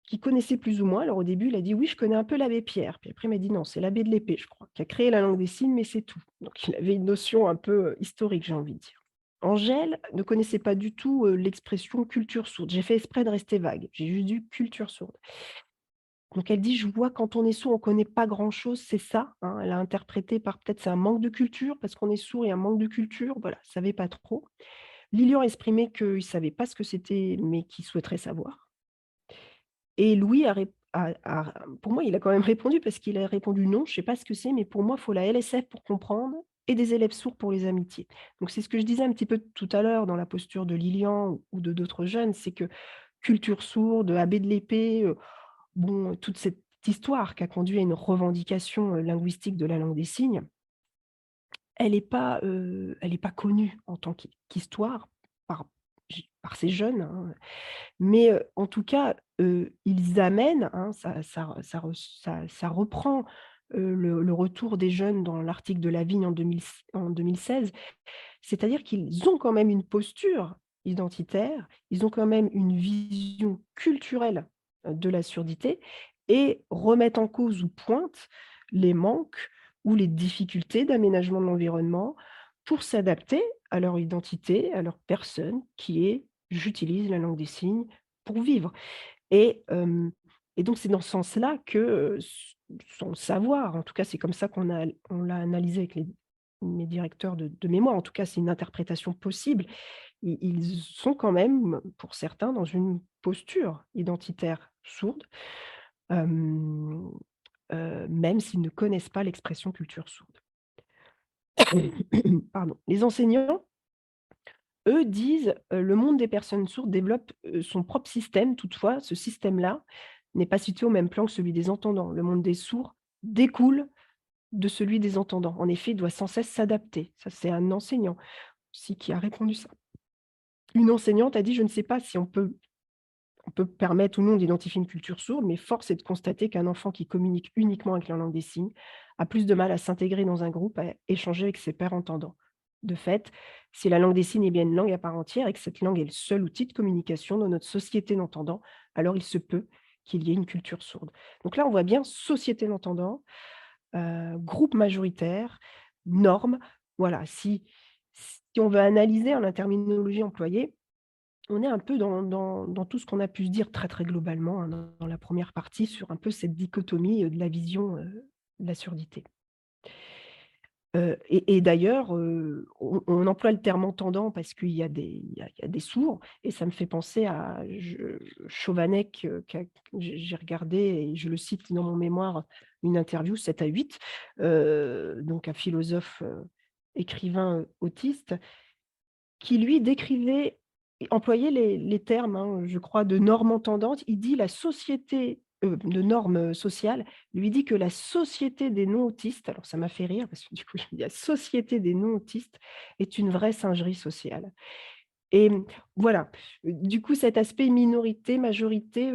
qui connaissait plus ou moins. Alors au début, il a dit: «Oui, je connais un peu l'abbé Pierre». Puis après il m'a dit: «Non, c'est l'abbé de l'épée, je crois, qui a créé la langue des signes, mais c'est tout». Donc il avait une notion un peu, historique, j'ai envie de dire. Angèle ne connaissait pas du tout, l'expression culture sourde. J'ai fait exprès de rester vague. J'ai juste dit: «culture sourde». Donc elle dit: «Je vois quand on est sourd, on ne connaît pas grand-chose», c'est ça, hein. Elle a interprété par peut-être c'est un manque de culture, parce qu'on est sourd et un manque de culture, voilà, elle savait pas trop. Lilian a exprimé qu'il ne savait pas ce que c'était, mais qu'il souhaiterait savoir. Et Louis pour moi, il a quand même répondu parce qu'il a répondu: «Non, je ne sais pas ce que c'est, mais pour moi, il faut la LSF pour comprendre et des élèves sourds pour les amitiés. Donc c'est ce que je disais un petit peu tout à l'heure dans la posture de Lilian ou de d'autres jeunes, c'est que culture sourde, Abbé de l'Épée, bon, toute cette histoire qui a conduit à une revendication, linguistique de la langue des signes, elle est pas connue en tant qu'histoire par par ces jeunes, hein, mais en tout cas, ils amènent, hein, ça reprend, le retour des jeunes dans l'article de Lavigne en 2016. C'est-à-dire qu'ils ont quand même une posture identitaire, ils ont quand même une vision culturelle, de la surdité et remettent en cause ou pointent les manques ou les difficultés d'aménagement de l'environnement pour s'adapter à leur identité, à leur personne qui est: «J'utilise la langue des signes pour vivre». Et et donc c'est dans ce sens-là que, sans le savoir, en tout cas c'est comme ça on l'a analysé avec mes directeurs de mémoire, en tout cas c'est une interprétation possible. Ils sont quand même, pour certains, dans une posture identitaire sourde, hem, même s'ils ne connaissent pas l'expression culture sourde. Pardon. Les enseignants, eux, disent, «Le monde des personnes sourdes développe, son propre système. Toutefois, ce système-là n'est pas situé au même plan que celui des entendants. Le monde des sourds découle de celui des entendants. En effet, il doit sans cesse s'adapter». Ça, c'est un enseignant aussi qui a répondu ça. Une enseignante a dit: «Je ne sais pas si on peut permettre ou non d'identifier une culture sourde, mais force est de constater qu'un enfant qui communique uniquement avec la langue des signes a plus de mal à s'intégrer dans un groupe, à échanger avec ses pairs entendants. De fait, si la langue des signes est bien une langue à part entière et que cette langue est le seul outil de communication dans notre société d'entendants, alors il se peut qu'il y ait une culture sourde». Donc là, on voit bien société d'entendants, groupe majoritaire, normes. Voilà, si on veut analyser, hein, la terminologie employée, on est un peu dans tout ce qu'on a pu se dire très, très globalement, hein, dans la première partie sur un peu cette dichotomie, de la vision, de la surdité. Et d'ailleurs, on emploie le terme entendant parce qu'il y a il y a des sourds et ça me fait penser à Chovanec, j'ai regardé et je le cite dans mon mémoire, une interview 7 à 8, donc un philosophe, écrivain, autiste qui lui décrivait et employait les termes, hein, je crois, de normes entendantes. Il dit: «La société», de normes, sociales, lui dit que la société des non-autistes, alors ça m'a fait rire parce que du coup, je me dis: «La société des non-autistes est une vraie singerie sociale». Et voilà, du coup, cet aspect minorité, majorité,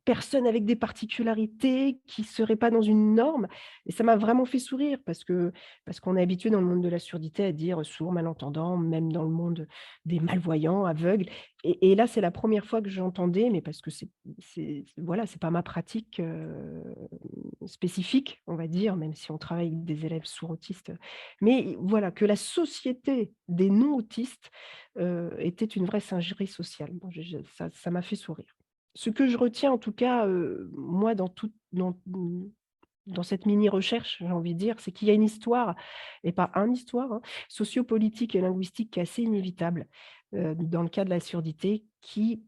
personne avec des particularités qui ne serait pas dans une norme et ça m'a vraiment fait sourire parce qu'on est habitué dans le monde de la surdité à dire sourd, malentendant, même dans le monde des malvoyants, aveugles et là, c'est la première fois que j'entendais, mais parce que voilà, c'est pas ma pratique, spécifique, on va dire, même si on travaille avec des élèves sourds autistes, mais voilà, que la société des non autistes, était une vraie singerie sociale. Bon, ça m'a fait sourire. Ce que je retiens en tout cas, moi dans cette mini recherche, j'ai envie de dire, c'est qu'il y a une histoire et pas un histoire, hein, sociopolitique et linguistique qui est assez inévitable, dans le cas de la surdité qui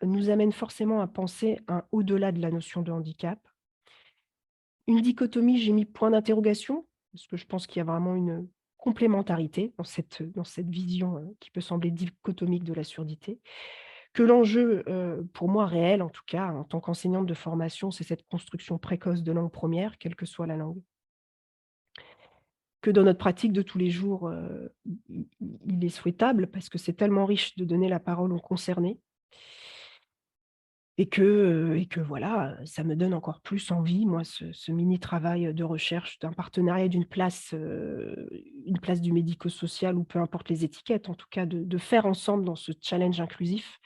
nous amène forcément à penser un au-delà de la notion de handicap. Une dichotomie, j'ai mis point d'interrogation, parce que je pense qu'il y a vraiment une complémentarité dans cette vision, qui peut sembler dichotomique de la surdité. Que l'enjeu, pour moi réel en tout cas, en tant qu'enseignante de formation, c'est cette construction précoce de langue première, quelle que soit la langue. Que dans notre pratique de tous les jours, il est souhaitable parce que c'est tellement riche de donner la parole aux concernés et que voilà, ça me donne encore plus envie, moi, ce mini travail, de recherche d'un partenariat, une place du médico-social ou peu importe les étiquettes, en tout cas de faire ensemble dans ce challenge inclusif,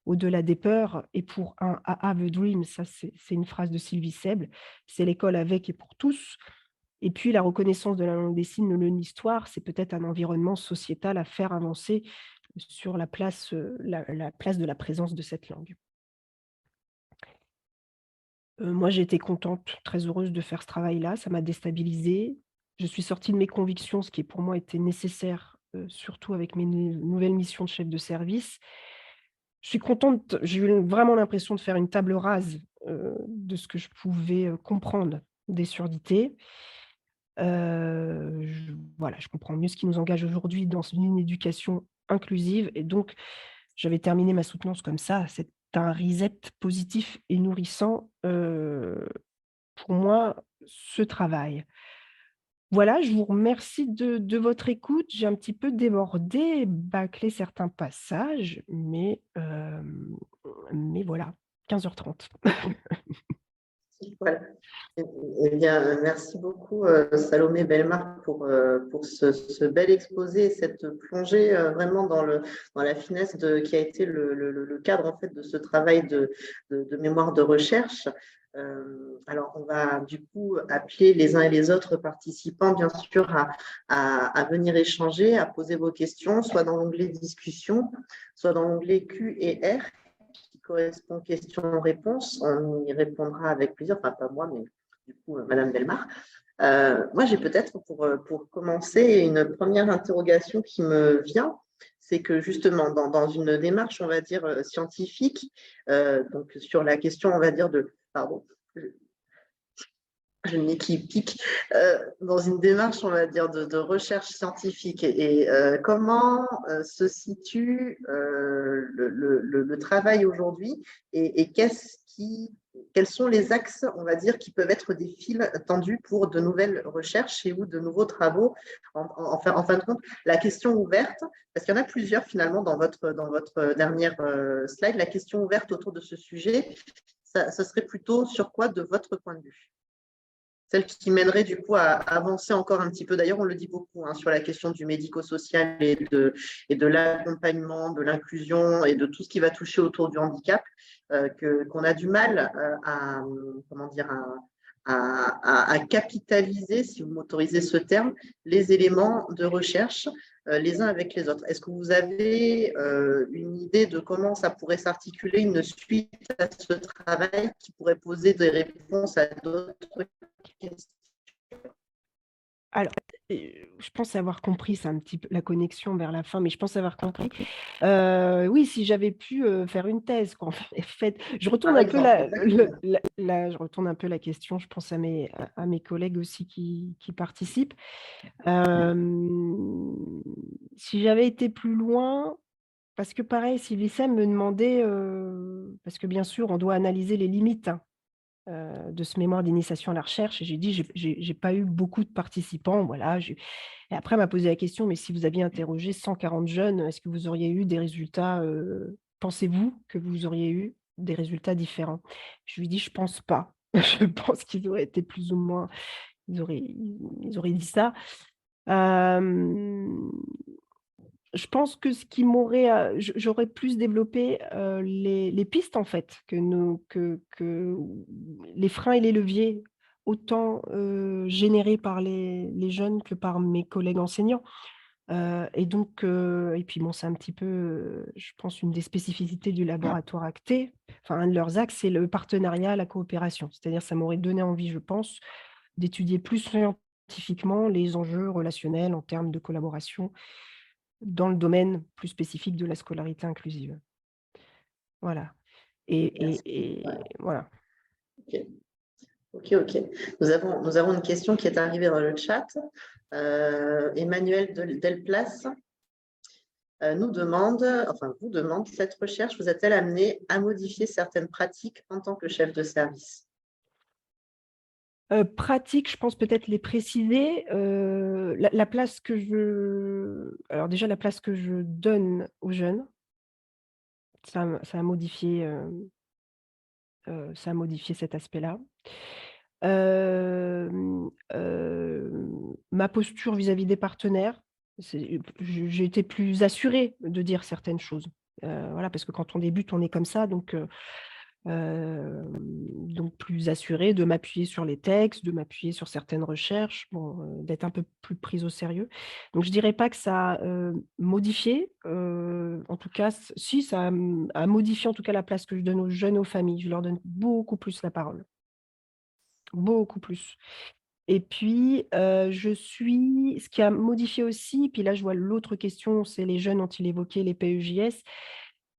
au-delà des peurs et pour un «I have a dream», ça c'est une phrase de Sylvie Sèble, c'est l'école avec et pour tous et puis la reconnaissance de la langue des signes, de l'histoire, c'est peut-être un environnement sociétal à faire avancer sur la place de la présence de cette langue. Moi, j'ai été contente, très heureuse de faire ce travail-là, ça m'a déstabilisée. Je suis sortie de mes convictions, ce qui pour moi était nécessaire, surtout avec mes nouvelles missions de chef de service. Je suis contente, j'ai eu vraiment l'impression de faire une table rase, de ce que je pouvais, comprendre des surdités. Voilà, je comprends mieux ce qui nous engage aujourd'hui dans une éducation inclusive et donc j'avais terminé ma soutenance comme ça. C'est un reset positif et nourrissant, pour moi, ce travail. Voilà, je vous remercie de votre écoute. J'ai un petit peu débordé, bâclé certains passages, mais voilà, 15h30.
Voilà. Eh bien, merci beaucoup, Salomé Bellemare, pour ce bel exposé et cette plongée vraiment dans la finesse qui a été le cadre en fait, de ce travail de mémoire de recherche. Alors, on va du coup appeler les uns et les autres participants, bien sûr, à venir échanger, à poser vos questions, soit dans l'onglet discussion, soit dans l'onglet Q et R qui correspond questions-réponses. On y répondra avec plaisir, enfin pas moi, mais du coup, Madame Bellemare. Moi, j'ai peut-être pour commencer une première interrogation qui me vient, c'est que justement, dans une démarche, on va dire, scientifique, donc sur la question, on va dire, pardon, je m'équipique, dans une démarche, on va dire, de recherche scientifique. Comment se situe le travail aujourd'hui et quels sont les axes, on va dire, qui peuvent être des fils tendus pour de nouvelles recherches et ou de nouveaux travaux. En fin de compte, la question ouverte, parce qu'il y en a plusieurs finalement dans votre dernière slide, la question ouverte autour de ce sujet, ce serait plutôt sur quoi de votre point de vue? Celle qui mènerait du coup à avancer encore un petit peu. D'ailleurs, on le dit beaucoup sur la question du médico-social et de l'accompagnement, de l'inclusion et de tout ce qui va toucher autour du handicap, qu'on a du mal comment dire, à capitaliser, si vous m'autorisez ce terme, les éléments de recherche les uns avec les autres. Est-ce que vous avez une idée de comment ça pourrait s'articuler, une suite à ce travail qui pourrait poser des réponses à d'autres questions?
Alors, je pense avoir compris, c'est un petit peu la connexion vers la fin, mais je pense avoir compris. Oui, si j'avais pu, faire une thèse quoi, en fait, je retourne
Par
un peu
exemple, exactement.
je retourne un peu la question, je pense à mes collègues aussi qui participent. Si j'avais été plus loin, parce que pareil, si l'ICEM me demandait, parce que bien sûr, on doit analyser les limites, hein, de ce mémoire d'initiation à la recherche et j'ai dit: «J'ai pas eu beaucoup de participants», voilà, j'ai et après elle m'a posé la question: «Mais si vous aviez interrogé 140 jeunes, est-ce que vous auriez eu des résultats, pensez-vous que vous auriez eu des résultats différents?» Je lui ai dit: «Je pense pas». Je pense qu'ils auraient été plus ou moins ils auraient dit ça. Hem Je pense que ce qui m'aurait, j'aurais plus développé, les pistes en fait, que les freins et les leviers, autant, générés par les jeunes que par mes collègues enseignants. Et donc, et puis bon, c'est un petit peu, je pense une des spécificités du laboratoire ACT, enfin un de leurs axes, c'est le partenariat, la coopération. C'est-à-dire ça m'aurait donné envie, je pense, d'étudier plus scientifiquement les enjeux relationnels en termes de collaboration dans le domaine plus spécifique de la scolarité inclusive. Voilà et
Merci.
et
Ouais,
et voilà.
ok. Ok. Nous avons une question qui est arrivée dans le chat. Emmanuel Delplace vous demande, cette recherche vous a-t-elle amené à modifier certaines pratiques en tant que chef de service?
Pratique, je pense peut-être les préciser, la place que je alors déjà la place que je donne aux jeunes, ça a modifié, ça a modifié cet aspect-là. Ma posture vis-à-vis des partenaires, j'ai été plus assurée de dire certaines choses. Voilà, parce que quand on débute, on est comme ça, donc plus assurée de m'appuyer sur les textes, de m'appuyer sur certaines recherches, bon, d'être un peu plus prise au sérieux. Donc je dirais pas que ça a, modifié, en tout cas, si ça a modifié en tout cas la place que je donne aux jeunes, aux familles. Je leur donne beaucoup plus la parole, beaucoup plus. Et puis, ce qui a modifié aussi, puis là je vois l'autre question, c'est les jeunes ont-ils évoqué les PEJS?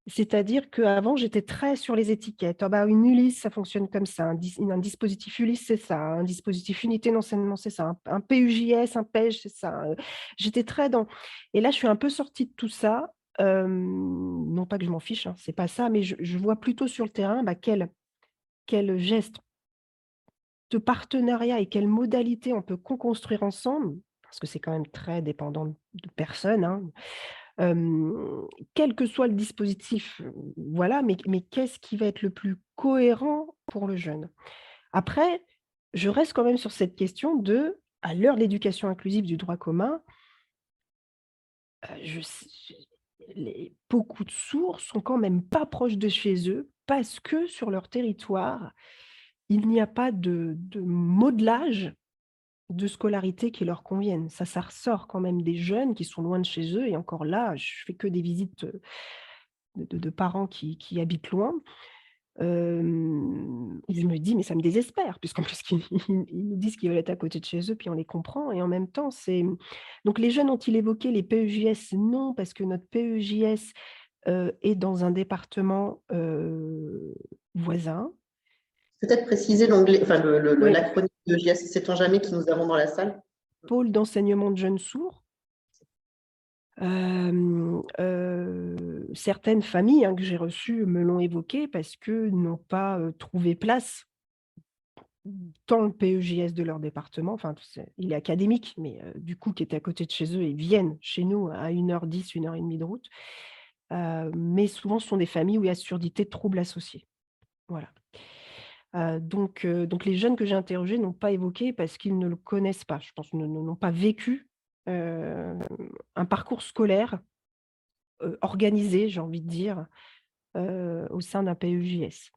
C'est-à-dire qu'avant, j'étais très sur les étiquettes. Ah bah, une Ulysse, ça fonctionne comme ça. Un dispositif Ulysse, c'est ça. Un dispositif unité d'enseignement, c'est ça. Un PUJS, un PEJ, c'est ça. J'étais très dans et là, je suis un peu sortie de tout ça. Non pas que je m'en fiche, hein, c'est pas ça, mais je vois plutôt sur le terrain, bah, quel geste de partenariat et quelles modalités on peut co-construire ensemble, parce que c'est quand même très dépendant de personnes, hein. Quel que soit le dispositif, voilà, mais qu'est-ce qui va être le plus cohérent pour le jeune? Après, je reste quand même sur cette question de, à l'heure de l'éducation inclusive du droit commun, je s les beaucoup de sourds sont quand même pas proches de chez eux parce que sur leur territoire, il n'y a pas de modelage de scolarité qui leur conviennent. Ça ressort quand même des jeunes qui sont loin de chez eux et encore là, je fais que des visites, de parents qui habitent loin. Et je me dis: «Mais ça me désespère» puisqu'en plus ils nous disent qu'ils veulent être à côté de chez eux, puis on les comprend et en même temps, donc les jeunes ont-ils évoqué les PEJS? Non, parce que notre PEJS, est dans un département, voisin.
Peut-être préciser l'anglais, enfin
Oui,
l'acronyme de JS, sait-on jamais, qui nous avons dans la salle.
pôle d'enseignement de jeunes sourds. Certaines familles, hein, que j'ai reçues me l'ont évoqué parce que n'ont pas, trouvé place dans le PEJS de leur département. Enfin, il est académique, mais du coup, qui est à côté de chez eux, ils viennent chez nous à 1h10, 1h30 de route. Mais souvent, ce sont des familles où il y a surdité de troubles associés. Voilà. Donc les jeunes que j'ai interrogés n'ont pas évoqué parce qu'ils ne le connaissent pas. Je pense, n'ont pas vécu, heu, un parcours scolaire organisé, j'ai envie de dire, au sein d'un PEJS.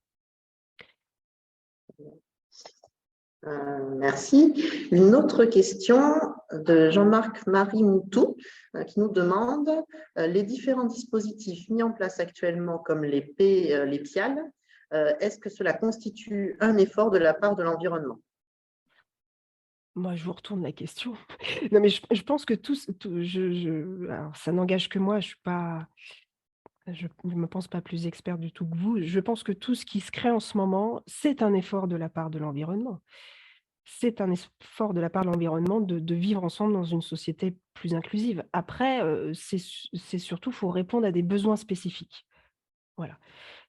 Merci. Une autre question de Jean-Marc Marie Moutou qui nous demande les différents dispositifs mis en place actuellement comme les PIAL, est-ce que cela constitue un effort de la part de l'environnement?
Moi, je vous retourne la question. Non, mais je pense que tout je alors ça n'engage que moi, je me pense pas plus experte du tout que vous. Je pense que tout ce qui se crée en ce moment, c'est un effort de la part de l'environnement. C'est un effort de la part de l'environnement de vivre ensemble dans une société plus inclusive. Après, c'est surtout, faut répondre à des besoins spécifiques. Voilà,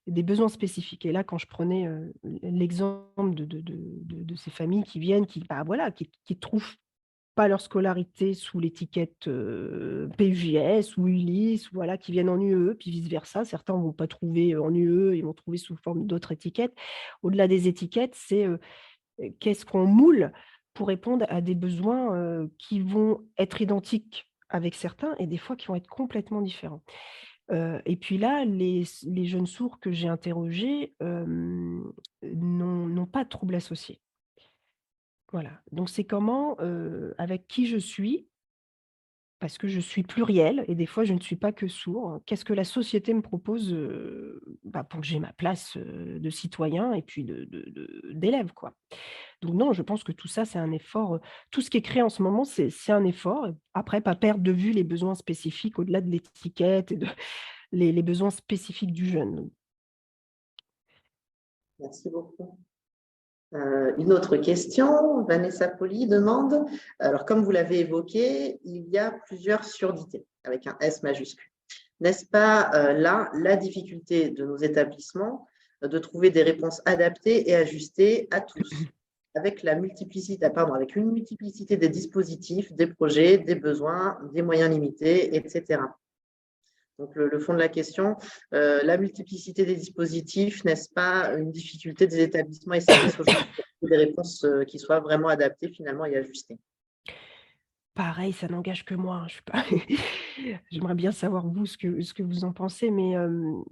des besoins spécifiques et là, quand je prenais, l'exemple de ces familles qui viennent, qui, bah, voilà, qui trouvent pas leur scolarité sous l'étiquette, PUJS ou Ulysse, voilà, qui viennent en UE, puis vice versa. Certains vont pas trouver en UE, ils vont trouver sous forme d'autres étiquettes. Au-delà des étiquettes, c'est, qu'est-ce qu'on moule pour répondre à des besoins, qui vont être identiques avec certains et des fois qui vont être complètement différents. Et puis là, les jeunes sourds que j'ai interrogés, n'ont pas de troubles associés. Voilà, donc c'est comment, avec qui je suis, parce que je suis plurielle et des fois je ne suis pas que sourd. Qu'est-ce que la société me propose, bah, pour que j'ai ma place, de citoyen et puis d'élève, quoi. Donc non, je pense que tout ça, c'est un effort, tout ce qui est créé en ce moment, c'est un effort. Après, pas perdre de vue les besoins spécifiques au-delà de l'étiquette et de les besoins spécifiques du jeune.
Merci beaucoup. Une autre question, Vanessa Poli demande, alors comme vous l'avez évoqué, il y a plusieurs surdités avec un S majuscule. N'est-ce pas là la difficulté de nos établissements de trouver des réponses adaptées et ajustées à tous, avec avec une multiplicité des dispositifs, des projets, des besoins, des moyens limités, etc. Donc, le fond de la question, la multiplicité des dispositifs, n'est-ce pas une difficulté des établissements et services aujourd'hui pour trouver des réponses qui soient vraiment adaptées finalement et ajustées?
Pareil, ça n'engage que moi, hein, je suis pas j'aimerais bien savoir vous ce que vous en pensez, mais heu,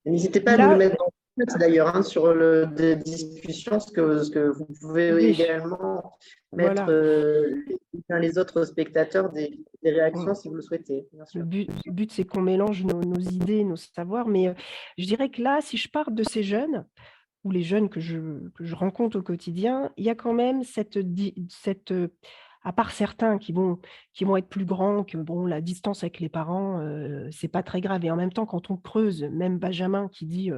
N'hésitez pas à nous le
là
mettre dans le chat d'ailleurs, hein, sur des discussions, ce que vous pouvez
oui,
également mettre
voilà.
les autres spectateurs des réactions si vous le souhaitez, bien sûr.
Le but, c'est qu'on mélange nos idées, nos savoirs, mais je dirais que là, si je pars de ces jeunes ou les jeunes que je rencontre au quotidien, il y a quand même cette à part certains qui vont être plus grands, que bon, la distance avec les parents, c'est pas très grave et en même temps, quand on creuse, même Benjamin qui dit,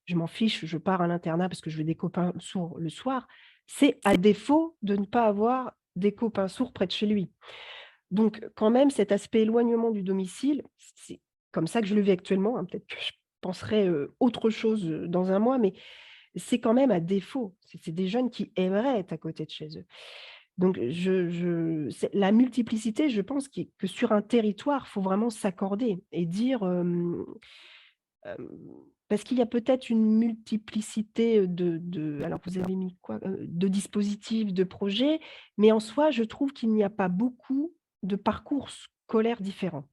«Je m'en fiche, je pars à l'internat parce que je veux des copains sourds le soir», c'est à défaut de ne pas avoir des copains sourds près de chez lui. Donc quand même cet aspect éloignement du domicile, c'est comme ça que je le vis actuellement, hein, peut-être que je penserai, autre chose, dans un mois, mais c'est quand même à défaut. C'est des jeunes qui aimeraient être à côté de chez eux. Donc je c'est la multiplicité, je pense que sur un territoire, il faut vraiment s'accorder et dire, hem, parce qu'il y a peut-être une multiplicité, de alors vous avez mis quoi? De dispositifs, de projets, mais en soi, je trouve qu'il n'y a pas beaucoup de parcours scolaires différents.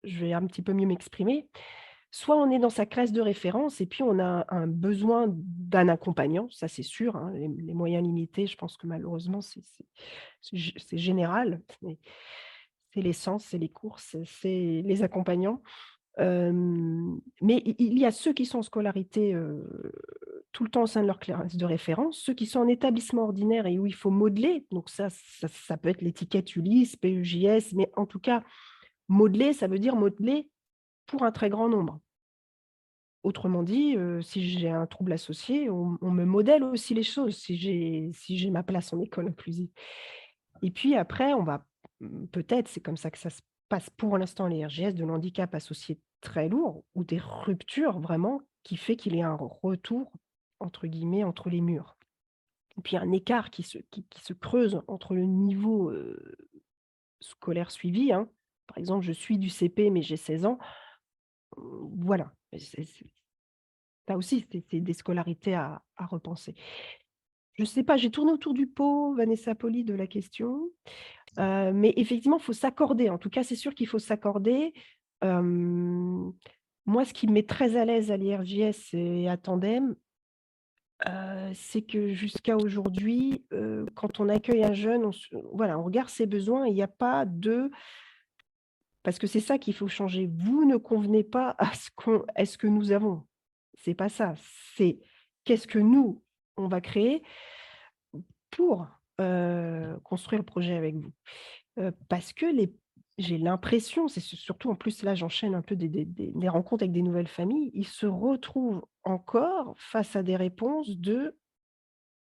Je vais un petit peu mieux m'exprimer. Soit on est dans sa classe de référence et puis on a un besoin d'un accompagnant, ça c'est sûr, hein, les moyens limités, je pense que malheureusement c'est général, c'est l'essence, c'est les courses, c'est les accompagnants. Mais il y a ceux qui sont en scolarité, tout le temps au sein de leur classe de référence, ceux qui sont en établissement ordinaire et où il faut modeler, donc ça peut être l'étiquette Ulysse, PEJS, mais en tout cas, modeler, ça veut dire modeler pour un très grand nombre. Autrement dit, si j'ai un trouble associé, on me modèle aussi les choses si j'ai ma place en école inclusive. Et puis après, on va peut-être, c'est comme ça que ça se passe pour l'instant les RGS, de l'handicap associé très lourd ou des ruptures vraiment qui fait qu'il y a un «retour» entre guillemets entre les murs. Et puis un écart qui se creuse entre le niveau, scolaire suivi, hein. Par exemple, je suis du CP mais j'ai 16 ans, voilà. C'est là aussi, c'est des scolarités à repenser. Je sais pas, j'ai tourné autour du pot, Vanessa Poli, de la question, mais effectivement, il faut s'accorder. En tout cas, c'est sûr qu'il faut s'accorder. Hem, Moi, ce qui me met très à l'aise à l'IRJS et à Tandem, c'est que jusqu'à aujourd'hui, quand on accueille un jeune, on regarde ses besoins et il y a pas de parce que c'est ça qu'il faut changer. Vous ne convenez pas à ce que nous avons. C'est pas ça, c'est qu'est-ce que nous, on va créer pour, construire le projet avec vous. Parce que j'ai l'impression, c'est surtout en plus là j'enchaîne un peu des rencontres avec des nouvelles familles, ils se retrouvent encore face à des réponses de: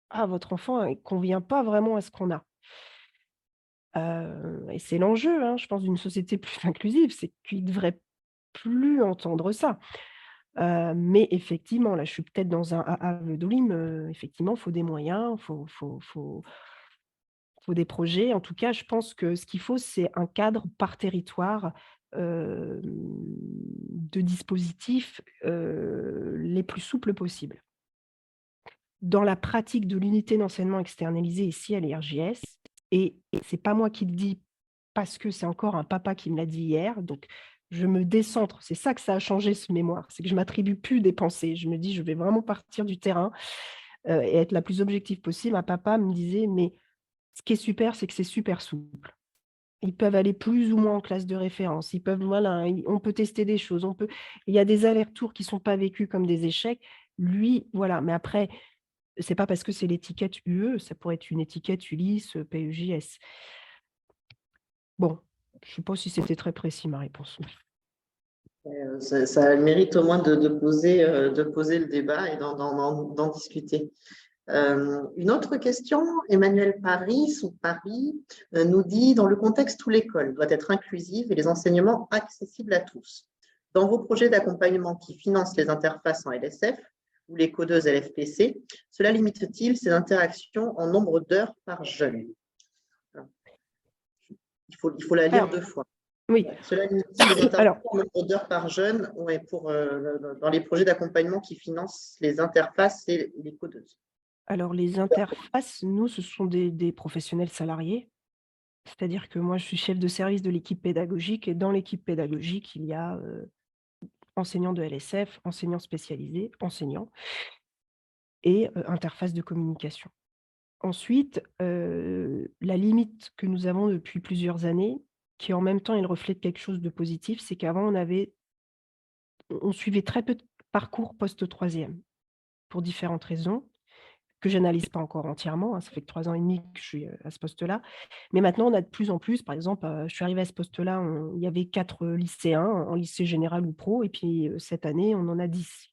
«Ah votre enfant, il convient pas vraiment à ce qu'on a». Et c'est l'enjeu, hein, je pense d'une société plus inclusive, c'est qu'ils devraient plus entendre ça. Mais effectivement, là, je suis peut-être dans un aveuglim, effectivement, il faut des moyens, faut des projets. En tout cas, je pense que ce qu'il faut, c'est un cadre par territoire, de dispositifs, les plus souples possibles. Dans la pratique de l'unité d'enseignement externalisée ici à l'IRJS, et c'est pas moi qui le dis parce que c'est encore un papa qui me l'a dit hier, donc je me décentre. C'est ça que ça a changé ce mémoire, c'est que je m'attribue plus des pensées. Je me dis: «Je vais vraiment partir du terrain, et être la plus objective possible». Un papa me disait: «Mais ce qui est super, c'est que c'est super souple». Ils peuvent aller plus ou moins en classe de référence, ils peuvent voilà, on peut tester des choses, il y a des allers-retours qui sont pas vécus comme des échecs. Lui, voilà, mais après, c'est pas parce que c'est l'étiquette UE, ça pourrait être une étiquette Ulysse, PEJS. Bon, je sais pas si c'était très précis ma réponse.
Ça a le mérite au moins de poser le débat et d'en discuter. Une autre question, Emmanuel Paris, nous dit: dans le contexte où l'école doit être inclusive et les enseignements accessibles à tous, dans vos projets d'accompagnement qui financent les interfaces en LSF ou les codeuses LFPC, cela limite-t-il ces interactions en nombre d'heures par jeune? Il faut la lire
Alors
deux fois.
oui,
Cela limite-t-il les
alors
interactions en nombre d'heures par jeune, ouais, dans les projets d'accompagnement qui financent les interfaces et les codeuses?
les interfaces, nous, ce sont des professionnels salariés. C'est-à-dire que moi, je suis chef de service de l'équipe pédagogique et dans l'équipe pédagogique, il y a, enseignants de LSF, enseignants spécialisés, enseignants et interface de communication. Ensuite, la limite que nous avons depuis plusieurs années, qui en même temps est le reflet de quelque chose de positif, c'est qu'avant on suivait très peu de parcours post-3e pour différentes raisons. que j'analyse pas encore entièrement, hein, ça fait que 3 ans et demi que je suis, à ce poste-là. Mais maintenant, on a de plus en plus, par exemple, je suis arrivée à ce poste-là, il y avait 4 lycéens en lycée général ou pro et puis, cette année, on en a 10.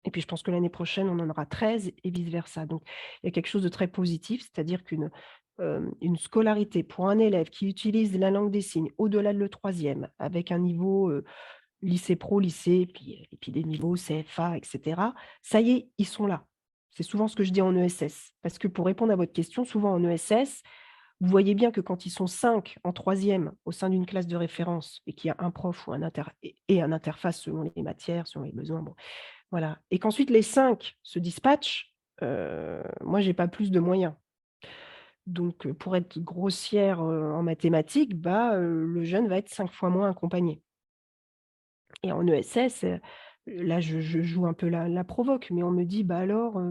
Et puis je pense que l'année prochaine, on en aura 13 et vice versa. Donc il y a quelque chose de très positif, c'est-à-dire une scolarité pour un élève qui utilise la langue des signes au-delà de le troisième, avec un niveau, lycée pro, lycée et puis des niveaux CFA et cetera. Ça y est, ils sont là. C'est souvent ce que je dis en ESS. Parce que pour répondre à votre question, souvent en ESS, vous voyez bien que quand ils sont 5 en troisième au sein d'une classe de référence et qu'il y a un prof ou un un interface selon les matières, selon les besoins, bon, voilà, et qu'ensuite les 5 se dispatchent, moi j'ai pas plus de moyens. Donc, pour être grossière, en mathématiques, bah, le jeune va être 5 fois moins accompagné. Et en ESS, là je joue un peu la provoque, mais on me dit: «Bah alors,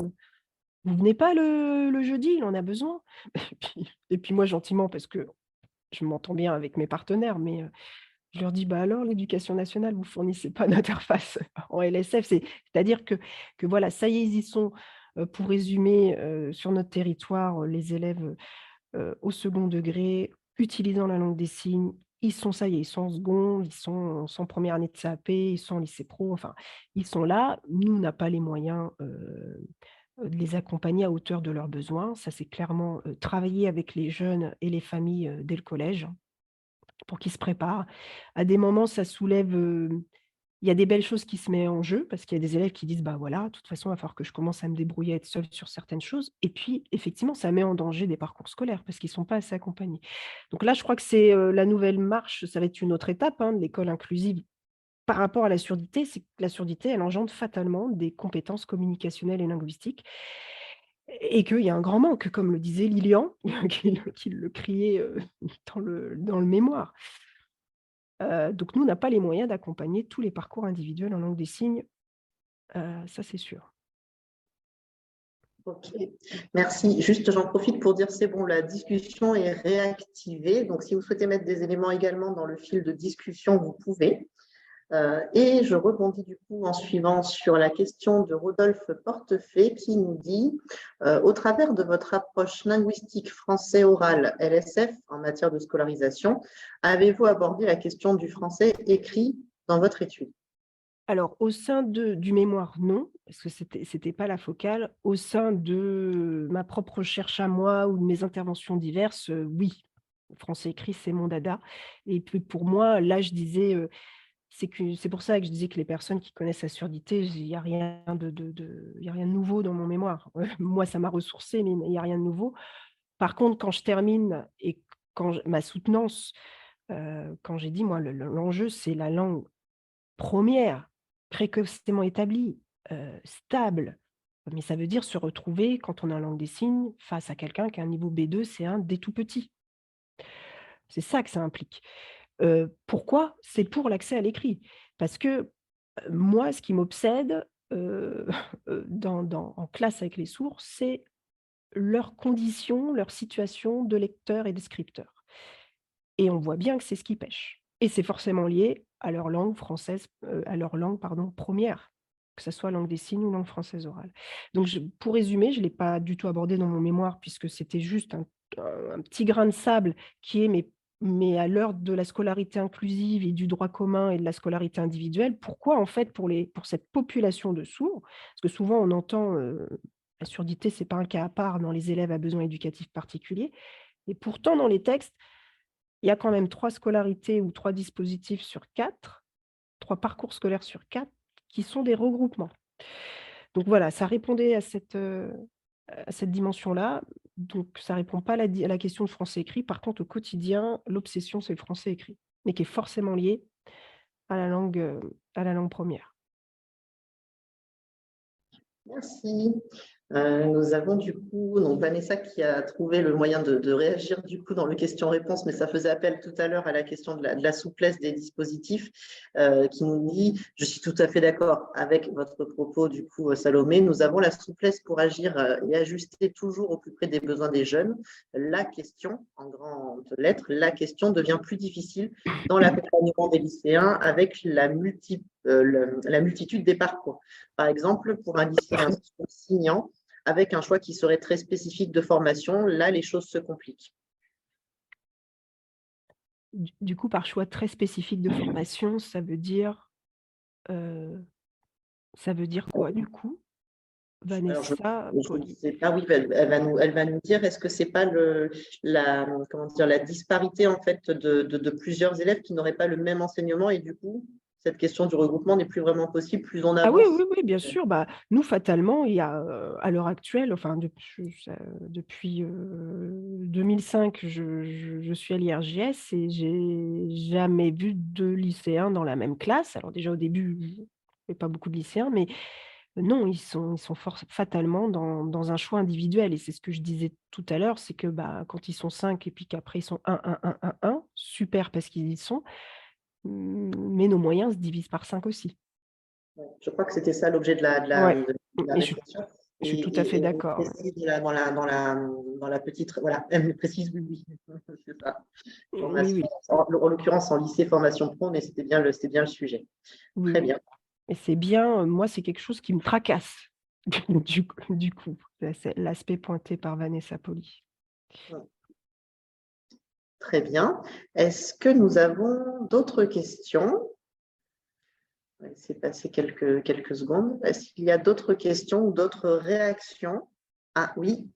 vous venez pas le jeudi? Il en a besoin». Et puis moi gentiment parce que je m'entends bien avec mes partenaires, mais je leur dis: «Bah alors l'éducation nationale, vous fournissez pas d'interface en LSF?» C'est-à-dire que voilà, ça y est, ils y sont, pour résumer, sur notre territoire, les élèves, au second degré, utilisant la langue des signes, ils sont ça y est, ils sont en seconde, ils sont en première année de CAP, ils sont en lycée pro, enfin, ils sont là. Nous, on n'a pas les moyens, de les accompagner à hauteur de leurs besoins. Ça, c'est clairement, travailler avec les jeunes et les familles, dès le collège pour qu'ils se préparent. À des moments, ça soulève, il y a des belles choses qui se mettent en jeu parce qu'il y a des élèves qui disent: «Bah, voilà, de toute façon, il va falloir que je commence à me débrouiller, à être seule sur certaines choses» et puis, effectivement, ça met en danger des parcours scolaires parce qu'ils ne sont pas assez accompagnés. Donc là, je crois que c'est, la nouvelle marche, ça va être une autre étape, hein, de l'école inclusive par rapport à la surdité, c'est que la surdité, elle engendre fatalement des compétences communicationnelles et linguistiques et qu'il y a un grand manque, comme le disait Lilian, qui le criait, dans le mémoire. Donc nous, on n'a pas les moyens d'accompagner tous les parcours individuels en langue des signes, ça c'est sûr.
Ok, merci. Juste, j'en profite pour dire, c'est bon, la discussion est réactivée. Donc, si vous souhaitez mettre des éléments également dans le fil de discussion, vous pouvez. Et je rebondis du coup en suivant sur la question de Rodolphe Portefait qui nous dit au travers de votre approche linguistique français oral LSF en matière de scolarisation, avez-vous abordé la question du français écrit dans votre étude?
Alors au sein du mémoire, non, parce que c'était pas la focale. Au sein de ma propre recherche à moi ou de mes interventions diverses, oui. Le français écrit, c'est mon dada et puis pour moi, là, je disais, c'est pour ça que je disais que les personnes qui connaissent la surdité, il y a rien il y a rien de nouveau dans mon mémoire. Moi, ça m'a ressourcée, mais il y a rien de nouveau. Par contre, quand je termine et quand ma soutenance, quand j'ai dit moi l'enjeu, c'est la langue première, précocement établie, stable. Mais ça veut dire se retrouver, quand on est en langue des signes, face à quelqu'un qui a un niveau B2, C1 dès tout petit. C'est ça que ça implique. Pourquoi? C'est pour l'accès à l'écrit. Parce que, moi, ce qui m'obsède, en classe avec les sourds, c'est leurs conditions, leur situation de lecteur et de scripteur. Et on voit bien que c'est ce qui pêche. Et c'est forcément lié à leur langue française, à leur langue, pardon, première, que ça soit langue des signes ou langue française orale. Donc pour résumer, je ne l'ai pas du tout abordé dans mon mémoire puisque c'était juste un petit grain de sable qui est mais à l'heure de la scolarité inclusive et du droit commun et de la scolarité individuelle, pourquoi en fait pour cette population de sourds, parce que souvent on entend, la surdité, c'est pas un cas à part dans les élèves à besoins éducatifs particuliers et pourtant dans les textes il y a quand même 3 scolarités ou 3 dispositifs sur 4, 3 parcours scolaires sur 4 qui sont des regroupements. Donc voilà, ça répondait à cette dimension-là. Donc ça ne répond pas à la question de français écrit. Par contre, au quotidien, l'obsession, c'est le français écrit, mais qui est forcément lié à la langue première.
Merci. Nous avons du coup donc Vanessa qui a trouvé le moyen de réagir du coup dans le question-réponse, mais ça faisait appel tout à l'heure à la question de la souplesse des dispositifs, qui nous dit, je suis tout à fait d'accord avec votre propos du coup Salomé, nous avons la souplesse pour agir et ajuster toujours au plus près des besoins des jeunes. La question, en grandes lettres, la question devient plus difficile dans l'accompagnement des lycéens avec la multitude des parcours. Par exemple, pour un lycéen signant, avec un choix qui serait très spécifique de formation, là, les choses se compliquent.
Du coup, par choix très spécifique de formation, heu, ça veut dire quoi du coup?
Alors,
Vanessa
je ne
Poli.
sais pas, oui, elle va nous dire, est-ce que c'est pas comment dire, la disparité en fait de plusieurs élèves qui n'auraient pas le même enseignement et du coup, cette question du regroupement n'est plus vraiment possible, plus on
Ah oui,
avance.
oui, oui, bien sûr. Bah, nous, fatalement, il y a, à l'heure actuelle, enfin depuis, 2005, je suis à l'IRJS et j'ai jamais vu 2 lycéens dans la même classe. Alors déjà au début, il y avait pas beaucoup de lycéens, mais non, ils sont fatalement dans un choix individuel et c'est ce que je disais tout à l'heure, c'est que, bah, quand ils sont 5 et puis qu'après ils sont un, super parce qu'ils y sont, mais nos moyens se divisent par 5 aussi.
Ouais, je crois que c'était ça l'objet
Ouais,
de la
et
réflexion.
je suis tout à fait
Et elle
d'accord,
précise dans la petite, voilà, elle précise oui, oui, c'est ça.
oui,
Formation,
oui,
en l'occurrence en lycée formation pro, mais c'était bien le sujet.
oui,
Très
oui
bien.
et c'est bien, moi, c'est quelque chose qui me tracasse du coup, c'est l'aspect pointé par Vanessa Poli.
Très bien. Est-ce que nous avons d'autres questions? On va laisser passer quelques secondes. Est-ce qu'il y a d'autres questions ou d'autres réactions? Ah oui,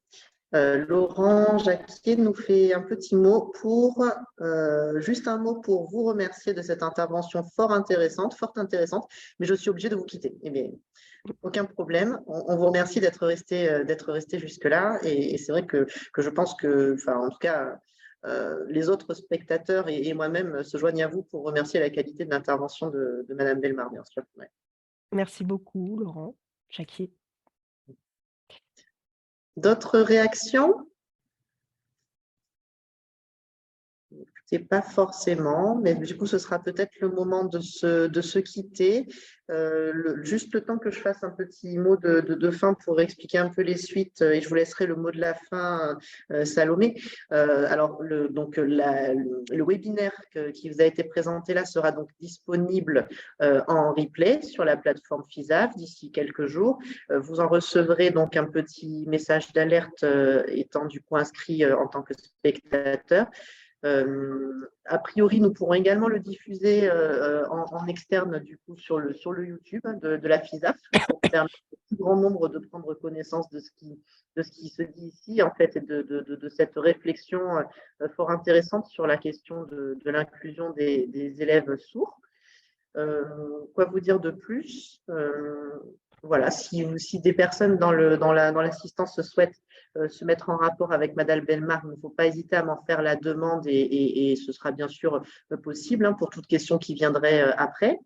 Laurent Jacquier nous fait un petit mot juste un mot pour vous remercier de cette intervention fort intéressante, mais je suis obligée de vous quitter. Eh bien, aucun problème. On vous remercie d'être resté jusque-là. Et c'est vrai que je pense que, enfin, en tout cas, les autres spectateurs et moi-même se joignent à vous pour remercier la qualité de l'intervention de Madame Bellemare, bien sûr. Ouais.
Merci beaucoup Laurent Jacquier.
D'autres réactions? C'est pas forcément, mais du coup, ce sera peut-être le moment de se quitter. Juste le temps que je fasse un petit mot de fin pour expliquer un peu les suites et je vous laisserai le mot de la fin, Salomé. Alors, le webinaire qui vous a été présenté là sera donc disponible en replay sur la plateforme FISAF d'ici quelques jours. Vous en recevrez donc un petit message d'alerte étant du coup inscrit en tant que spectateur. A priori, nous pourrons également le diffuser en externe du coup sur le YouTube de la FISAF pour permettre au plus grand nombre de prendre connaissance de ce qui se dit ici en fait et de cette réflexion fort intéressante sur la question de l'inclusion des élèves sourds. Quoi vous dire de plus? Voilà, si des personnes dans l'assistance souhaitent se mettre en rapport avec Madame Bellemare, il ne faut pas hésiter à m'en faire la demande et ce sera bien sûr possible hein, pour toute question qui viendrait après.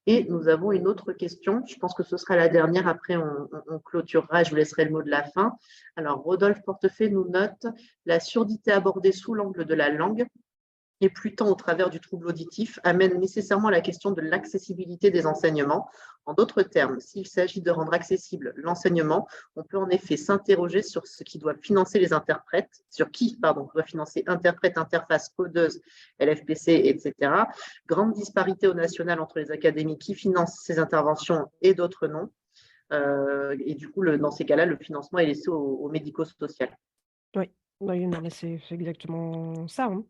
Et nous avons une autre question, je pense que ce sera la dernière, après on clôturera, je vous laisserai le mot de la fin. Alors, Rodolphe Portefeuille nous note la surdité abordée sous l'angle de la langue et plus tant au travers du trouble auditif, amène nécessairement à la question de l'accessibilité des enseignements. En d'autres termes, s'il s'agit de rendre accessible l'enseignement, on peut en effet s'interroger sur ce qui doit financer les interprètes, sur qui, pardon, doit financer interprètes, interfaces, codeuses, LFPC, etc. Grande disparité au national entre les académies qui financent ces interventions et d'autres non. Et du coup, dans ces cas-là, le financement est laissé au médico-social.
Oui, oui, non, mais c'est exactement ça, hein.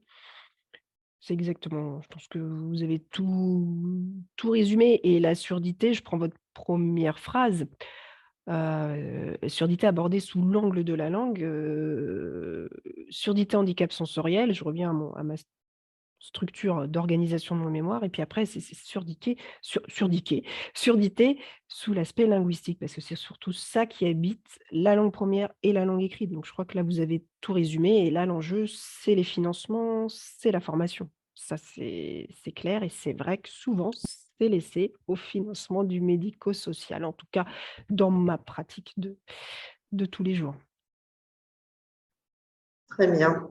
C'est exactement je pense que vous avez tout résumé et la surdité, je prends votre première phrase, surdité abordée sous l'angle de la langue, surdité handicap sensoriel, je reviens à ma structure d'organisation de mon mémoire et puis après c'est surdité sous l'aspect linguistique parce que c'est surtout ça qui habite la langue première et la langue écrite. Donc je crois que là vous avez tout résumé et là l'enjeu c'est les financements, c'est la formation. Ça c'est clair et c'est vrai que souvent c'est laissé au financement du médico-social, en tout cas dans ma pratique de tous les jours.
Très bien.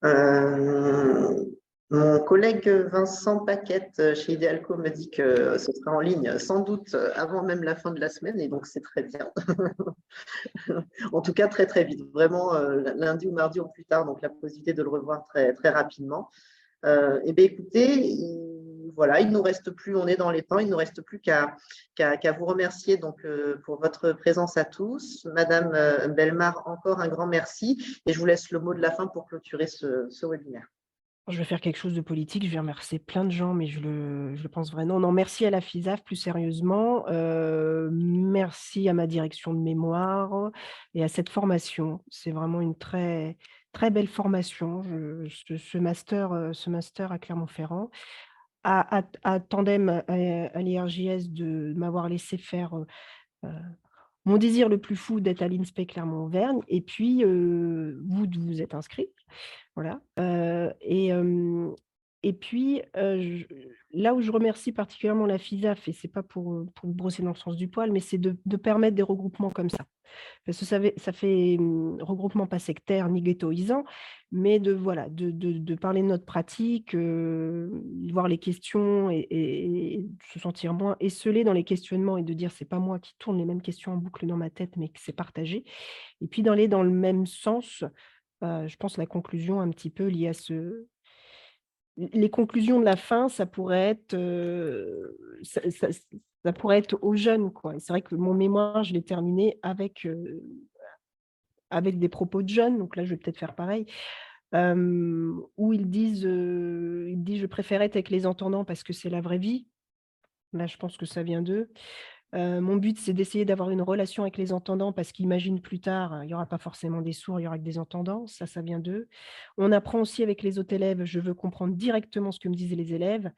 Euh, Mon collègue Vincent Paquette chez Idealco me dit que ce sera en ligne sans doute avant même la fin de la semaine et donc c'est très bien. En tout cas, très très vite, vraiment lundi ou mardi au plus tard, donc la possibilité de le revoir très, très rapidement. Eh bien, écoutez, voilà, il nous reste plus, on est dans les temps, il ne nous reste plus qu'à vous remercier donc, pour votre présence à tous. Madame Bellemare, encore un grand merci et je vous laisse le mot de la fin pour clôturer ce webinaire.
Je vais faire quelque chose de politique, je vais remercier plein de gens, mais je le pense vraiment. Non, merci à la FISAF, plus sérieusement. Merci à ma direction de mémoire et à cette formation. C'est vraiment une très, très belle formation, ce master à Clermont-Ferrand. À Tandem, à l'IRJS, de m'avoir laissé faire mon désir le plus fou d'être à l'INSPE Clermont-Auvergne. Et puis, vous, de vous êtes inscrits. Voilà, et puis, là où je remercie particulièrement la FISAF, et c'est pas pour brosser dans le sens du poil, mais c'est de permettre des regroupements comme ça. Parce que ça fait, regroupement pas sectaire ni ghettoisant, mais voilà, de parler de notre pratique, de voir les questions et de se sentir moins esseulé dans les questionnements et de dire: «C'est pas moi qui tourne les mêmes questions en boucle dans ma tête, mais que c'est partagé», et puis d'aller dans le même sens. Je pense la conclusion un petit peu liée à les conclusions de la fin, ça pourrait être, ça pourrait être aux jeunes, quoi. Et c'est vrai que mon mémoire, je l'ai terminé avec des propos de jeunes, donc là, je vais peut-être faire pareil, où ils disent: «Je préfère être avec les entendants parce que c'est la vraie vie». Là, je pense que ça vient d'eux. Mon but, c'est d'essayer d'avoir une relation avec les entendants parce qu'imaginent plus tard, il y aura pas forcément des sourds, il y aura que des entendants. Ça vient d'eux. On apprend aussi avec les autres élèves, je veux comprendre directement ce que me disaient les élèves.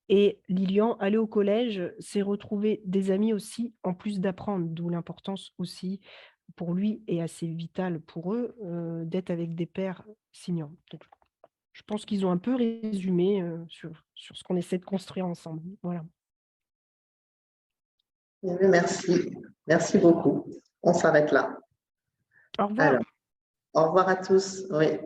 Et Lilian, aller au collège, c'est retrouver des amis aussi, en plus d'apprendre, d'où l'importance aussi pour lui et assez vital pour eux, d'être avec des pairs signants. Donc je pense qu'ils ont un peu résumé, sur ce qu'on essaie de construire ensemble. Voilà.
Merci, merci beaucoup. On s'arrête là.
Au revoir.
Alors, au revoir à tous. Oui.